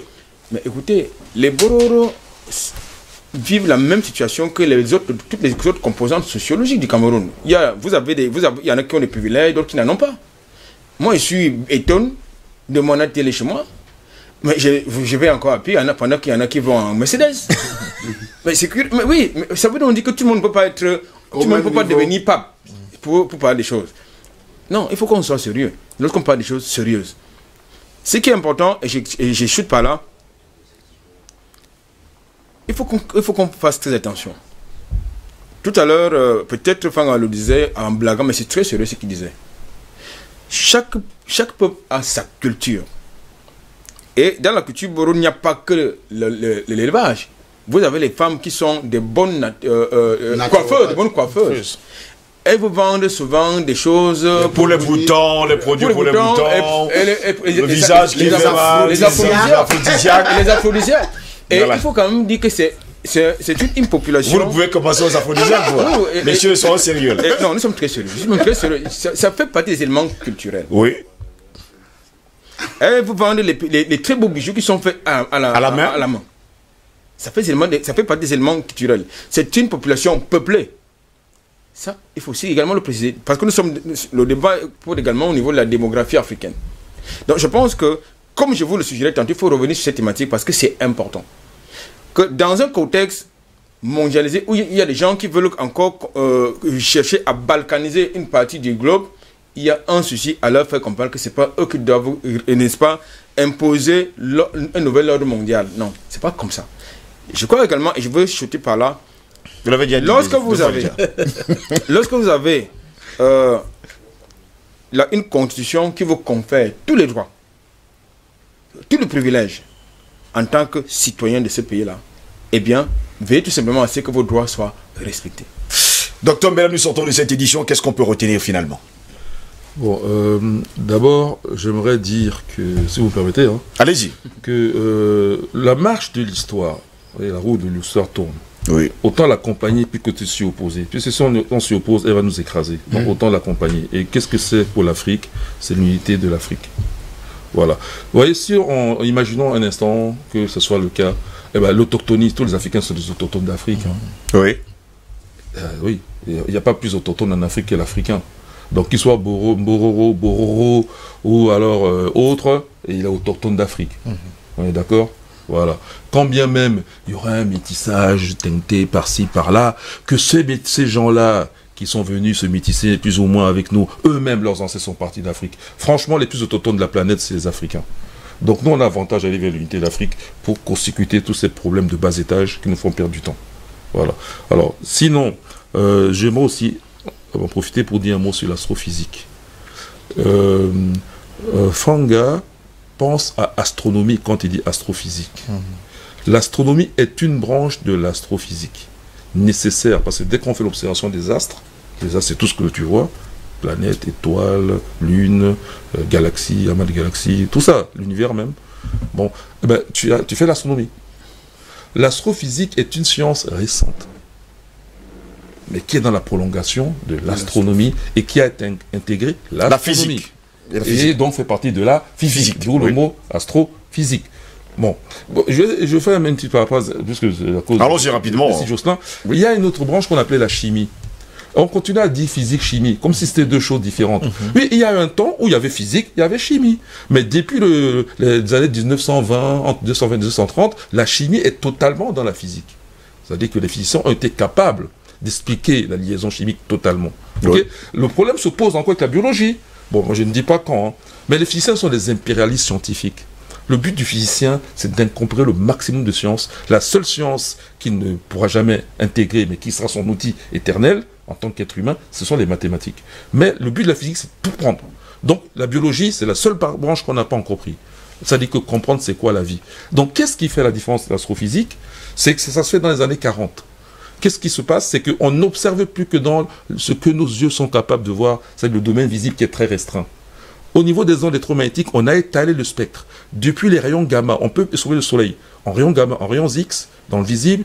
Speaker 3: Mais écoutez, les Bororo vivent la même situation que toutes les autres composantes sociologiques du Cameroun. Il y en a qui ont des privilèges, d'autres qui n'en ont pas. Moi, je suis étonné de mon atelier chez moi. Mais je vais encore à pied, pendant qu'il y en a qui vont en Mercedes. mais oui, mais ça veut donc dire que tout le monde ne peut pas être, tout le monde peut pas devenir pape pour parler des choses. Non, il faut qu'on soit sérieux. Lorsqu'on parle des choses sérieuses. Ce qui est important, et je chute par là, il faut qu'on fasse très attention. Tout à l'heure, peut-être Fanga le disait en blaguant, mais c'est très sérieux ce qu'il disait. Chaque peuple a sa culture. Et dans la culture Boro, il n'y a pas que l'élevage. Vous avez les femmes qui sont des bonnes coiffeuses, des bonnes coiffeuses. Elles vous vendent souvent des choses...
Speaker 1: Pour les boutons, les produits pour les boutons, le visage qui fait mal,
Speaker 3: les aphrodisiaques. Et il faut quand même dire que c'est une population...
Speaker 1: Vous ne pouvez commencer aux aphrodisiaques, vous. Messieurs sont sérieux.
Speaker 3: Non, nous sommes très sérieux. Ça fait partie des éléments culturels.
Speaker 1: Oui.
Speaker 3: Elles vous vendent les très beaux bijoux qui sont faits à la main. Ça fait partie des éléments culturels. C'est une population peuplée. Ça, il faut aussi également le préciser. Parce que le débat pour également au niveau de la démographie africaine. Donc je pense que, comme je vous le suggérais tantôt, il faut revenir sur cette thématique parce que c'est important. Que dans un contexte mondialisé où il y a des gens qui veulent encore chercher à balkaniser une partie du globe, il y a un souci à leur faire comprendre que ce n'est pas eux qui doivent, n'est-ce pas, imposer un nouvel ordre mondial. Non, ce n'est pas comme ça. Je crois également, et je veux chuter par là,
Speaker 1: vous l'avez dit,
Speaker 3: lorsque vous avez une constitution qui vous confère tous les droits, tous les privilèges en tant que citoyen de ce pays-là, eh bien, veillez tout simplement à ce que vos droits soient respectés.
Speaker 1: Docteur Mbella, nous sortons de cette édition, qu'est-ce qu'on peut retenir finalement?
Speaker 2: Bon, d'abord, j'aimerais dire que, si vous me permettez, hein,
Speaker 1: allez-y,
Speaker 2: que la marche de l'histoire, la roue de l'histoire tourne.
Speaker 1: Oui.
Speaker 2: Autant l'accompagner puis que s'y opposer. Puisque si on s'y oppose, elle va nous écraser. Donc autant l'accompagner. Et qu'est-ce que c'est pour l'Afrique? C'est l'unité de l'Afrique. Voilà. Vous voyez, si imaginons un instant que ce soit le cas, eh ben, l'autochtonie, tous les Africains sont des autochtones d'Afrique. Hein.
Speaker 1: Oui.
Speaker 2: Oui. Il n'y a pas plus autochtone en Afrique que l'Africain. Donc qu'il soit Bororo ou alors autre, et il est autochtone d'Afrique. On est d'accord? Voilà. Quand bien même il y aurait un métissage teinté par-ci, par-là, que ces gens-là qui sont venus se métisser plus ou moins avec nous, eux-mêmes, leurs ancêtres sont partis d'Afrique. Franchement, les plus autochtones de la planète, c'est les Africains. Donc nous, on a l'avantage d'aller vers l'unité de l'Afrique pour consécuter tous ces problèmes de bas étage qui nous font perdre du temps. Voilà. Alors, sinon, j'aimerais aussi en profiter pour dire un mot sur l'astrophysique. Fanga pense à astronomie quand il dit astrophysique. L'astronomie est une branche de l'astrophysique nécessaire parce que dès qu'on fait l'observation des astres, les astres c'est tout ce que tu vois, planètes, étoiles, lune, galaxies, amas de galaxies, tout ça, l'univers même. Bon, eh ben, tu fais l'astronomie. L'astrophysique est une science récente, mais qui est dans la prolongation de l'astronomie et qui a intégré la physique. Et donc fait partie de la physique, d'où le mot astrophysique. Bon, je fais un petit paraphrase, puisque à cause
Speaker 1: allons-y rapidement.
Speaker 2: Jocelyn. Il y a une autre branche qu'on appelait la chimie. On continue à dire physique, chimie, comme si c'était deux choses différentes. Mais il y a eu un temps où il y avait physique, il y avait chimie. Mais depuis les années 1920, entre 1920 et 1930, la chimie est totalement dans la physique. C'est-à-dire que les physiciens ont été capables d'expliquer la liaison chimique totalement. Okay? Le problème se pose encore avec la biologie. Bon, moi je ne dis pas quand, hein, mais les physiciens sont des impérialistes scientifiques. Le but du physicien, c'est d'incorporer le maximum de sciences. La seule science qu'il ne pourra jamais intégrer, mais qui sera son outil éternel, en tant qu'être humain, ce sont les mathématiques. Mais le but de la physique, c'est de tout prendre. Donc, la biologie, c'est la seule branche qu'on n'a pas encore pris. Ça dit que comprendre, c'est quoi la vie. Donc, qu'est-ce qui fait la différence de l'astrophysique? C'est que ça se fait dans les années 40. qu'est-ce qui se passe? C'est qu'on n'observe plus que dans ce que nos yeux sont capables de voir, c'est le domaine visible qui est très restreint. Au niveau des ondes électromagnétiques, on a étalé le spectre. Depuis les rayons gamma, on peut observer le soleil en rayons gamma, en rayons X, dans le visible,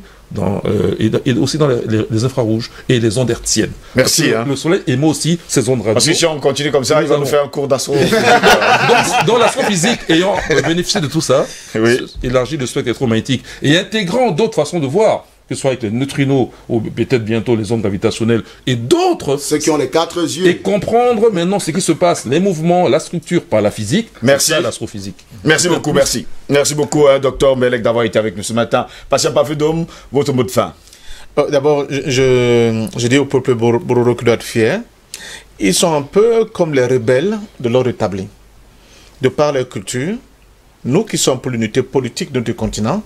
Speaker 2: et aussi dans les infrarouges et les ondes hertziennes.
Speaker 1: Merci.
Speaker 2: Le soleil émet aussi ces ondes radio.
Speaker 1: Parce que si on continue comme ça, il va nous faire un cours d'astro.
Speaker 2: Dans l'astrophysique, ayant bénéficié de tout ça, élargit le spectre électromagnétique et intégrant d'autres façons de voir, que ce soit avec les neutrinos ou peut-être bientôt les ondes gravitationnelles et d'autres.
Speaker 5: Ceux qui ont les 4 yeux.
Speaker 2: Et comprendre maintenant ce qui se passe, les mouvements, la structure par la physique.
Speaker 1: Merci.
Speaker 2: L'astrophysique.
Speaker 1: Merci beaucoup, merci. Merci beaucoup, docteur Mbelek, d'avoir été avec nous ce matin. Patient Pafedom, votre mot de fin.
Speaker 4: D'abord, je dis au peuple Bororo qui doit être fier. Ils sont un peu comme les rebelles de l'ordre établi. De par leur culture, nous qui sommes pour l'unité politique de notre continent,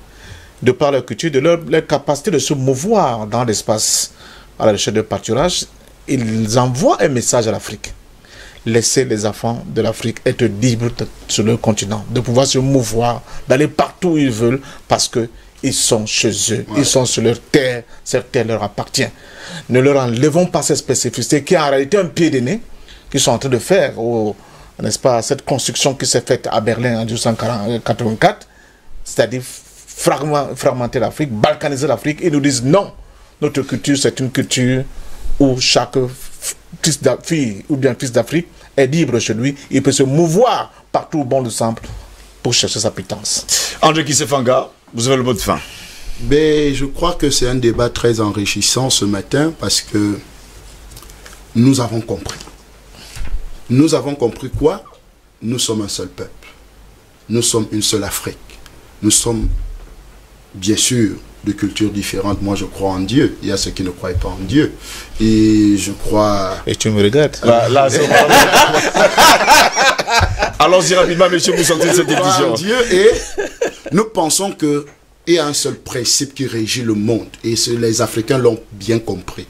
Speaker 4: de par leur culture, de leur capacité de se mouvoir dans l'espace à la recherche de pâturage, ils envoient un message à l'Afrique. Laissez les enfants de l'Afrique être libres sur leur continent, de pouvoir se mouvoir, d'aller partout où ils veulent, parce qu'ils sont chez eux, ils sont sur leur terre, cette terre leur appartient. Ne leur enlevons pas cette spécificité qui est en réalité un pied de nez qu'ils sont en train de faire, n'est-ce pas, cette construction qui s'est faite à Berlin en 1984, c'est-à-dire fragmenter l'Afrique, balkaniser l'Afrique, et nous disent non, notre culture c'est une culture où chaque fille ou bien fils d'Afrique est libre chez lui, il peut se mouvoir partout où bon le semble pour chercher sa pitance.
Speaker 1: André Kisefanga, vous avez le mot de fin.
Speaker 5: Ben, je crois que c'est un débat très enrichissant ce matin parce que nous avons compris. Nous avons compris quoi? Nous sommes un seul peuple. Nous sommes une seule Afrique. Nous sommes bien sûr de cultures différentes. Moi, je crois en Dieu. Il y a ceux qui ne croient pas en Dieu. Et je crois...
Speaker 4: Et tu me regardes.
Speaker 5: Là, c'est
Speaker 1: allons-y rapidement, monsieur, vous sortez de cette édition.
Speaker 5: En Dieu, et nous pensons qu'il y a un seul principe qui régit le monde. Et les Africains l'ont bien compris.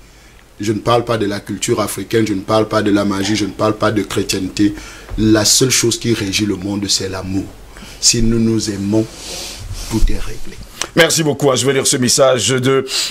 Speaker 5: Je ne parle pas de la culture africaine, je ne parle pas de la magie, je ne parle pas de chrétienté. La seule chose qui régit le monde, c'est l'amour. Si nous nous aimons, tout est réglé.
Speaker 1: Merci beaucoup. Je vais lire ce message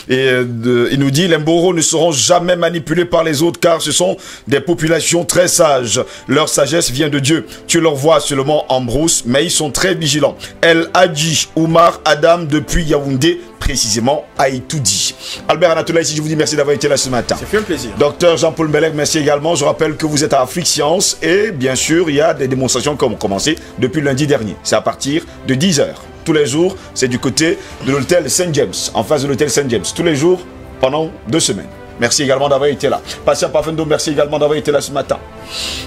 Speaker 1: il nous dit: les Mboro ne seront jamais manipulés par les autres car ce sont des populations très sages. Leur sagesse vient de Dieu. Tu leur vois seulement en brousse, mais ils sont très vigilants. El Hadji Oumar Adam depuis Yaoundé, précisément à Itoudi. Albert Anatola, ici je vous dis merci d'avoir été là ce matin.
Speaker 3: Ça fait un plaisir.
Speaker 1: Docteur Jean-Paul Mbelek, merci également. Je rappelle que vous êtes à Afrique Science et bien sûr il y a des démonstrations qui ont commencé depuis lundi dernier. C'est à partir de 10 h. Tous les jours, c'est du côté de l'hôtel Saint James, en face de l'hôtel Saint James. Tous les jours, pendant 2 semaines. Merci également d'avoir été là. Patient Pafendo, merci également d'avoir été là ce matin.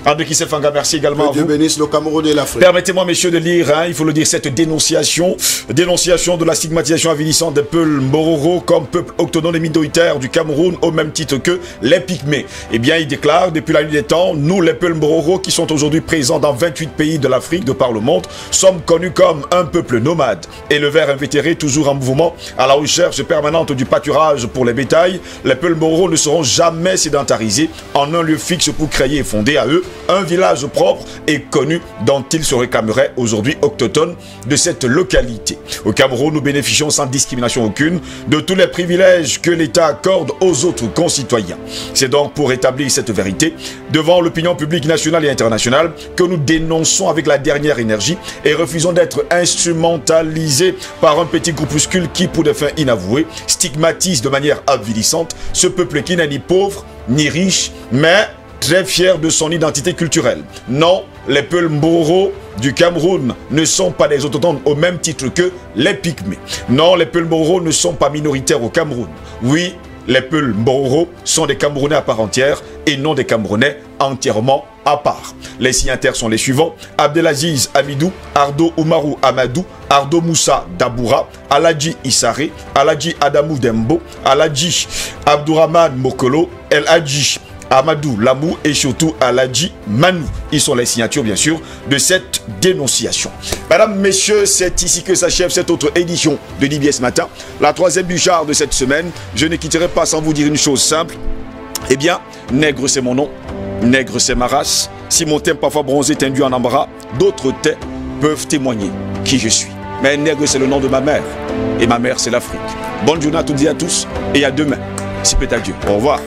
Speaker 1: André Kisefanga, merci également à vous.
Speaker 5: Dieu bénisse le Cameroun et l'Afrique.
Speaker 1: Permettez-moi, messieurs, de lire, il faut le dire, cette dénonciation de la stigmatisation avilissante des peuples Mbororo comme peuple octonome et minoritaire du Cameroun au même titre que les Pygmées. Eh bien, il déclare, depuis la nuit des temps, nous, les peuples Mbororo, qui sont aujourd'hui présents dans 28 pays de l'Afrique, de par le monde, sommes connus comme un peuple nomade, éleveur invétéré, toujours en mouvement, à la recherche permanente du pâturage pour les bétails. Les peuples Mbororo ne seront jamais sédentarisés en un lieu fixe pour créer et fonder à eux un village propre et connu dont ils se réclameraient aujourd'hui autochtones de cette localité. Au Cameroun, nous bénéficions sans discrimination aucune de tous les privilèges que l'État accorde aux autres concitoyens. C'est donc pour établir cette vérité devant l'opinion publique nationale et internationale que nous dénonçons avec la dernière énergie et refusons d'être instrumentalisés par un petit groupuscule qui, pour des fins inavouées, stigmatise de manière avilissante ce peuple qui n'est ni pauvre ni riche, mais très fier de son identité culturelle. Non, les peuples Mboro du Cameroun ne sont pas des autochtones au même titre que les Pygmées. Non, les peuples Mboro ne sont pas minoritaires au Cameroun. Oui, les peuples Mboro sont des Camerounais à part entière et non des Camerounais entièrement à part. Les signataires sont les suivants: Abdelaziz Amidou, Ardo Oumarou Amadou, Ardo Moussa Daboura, Aladji Issaré, Aladji Adamou Dembo, Aladji Abdourahman Mokolo, El Hadji Amadou Lamou et surtout Aladji Manou. Ils sont les signatures, bien sûr, de cette dénonciation. Mesdames, messieurs, c'est ici que s'achève cette autre édition de DBS Matin, la 3e du genre de cette semaine. Je ne quitterai pas sans vous dire une chose simple. Eh bien, nègre c'est mon nom, nègre c'est ma race. Si mon teint parfois bronzé t'induit en embarras, d'autres teints peuvent témoigner qui je suis. Mais nègre c'est le nom de ma mère, et ma mère c'est l'Afrique. Bonne journée à toutes et à tous et à demain. Si peut à Dieu. Au revoir.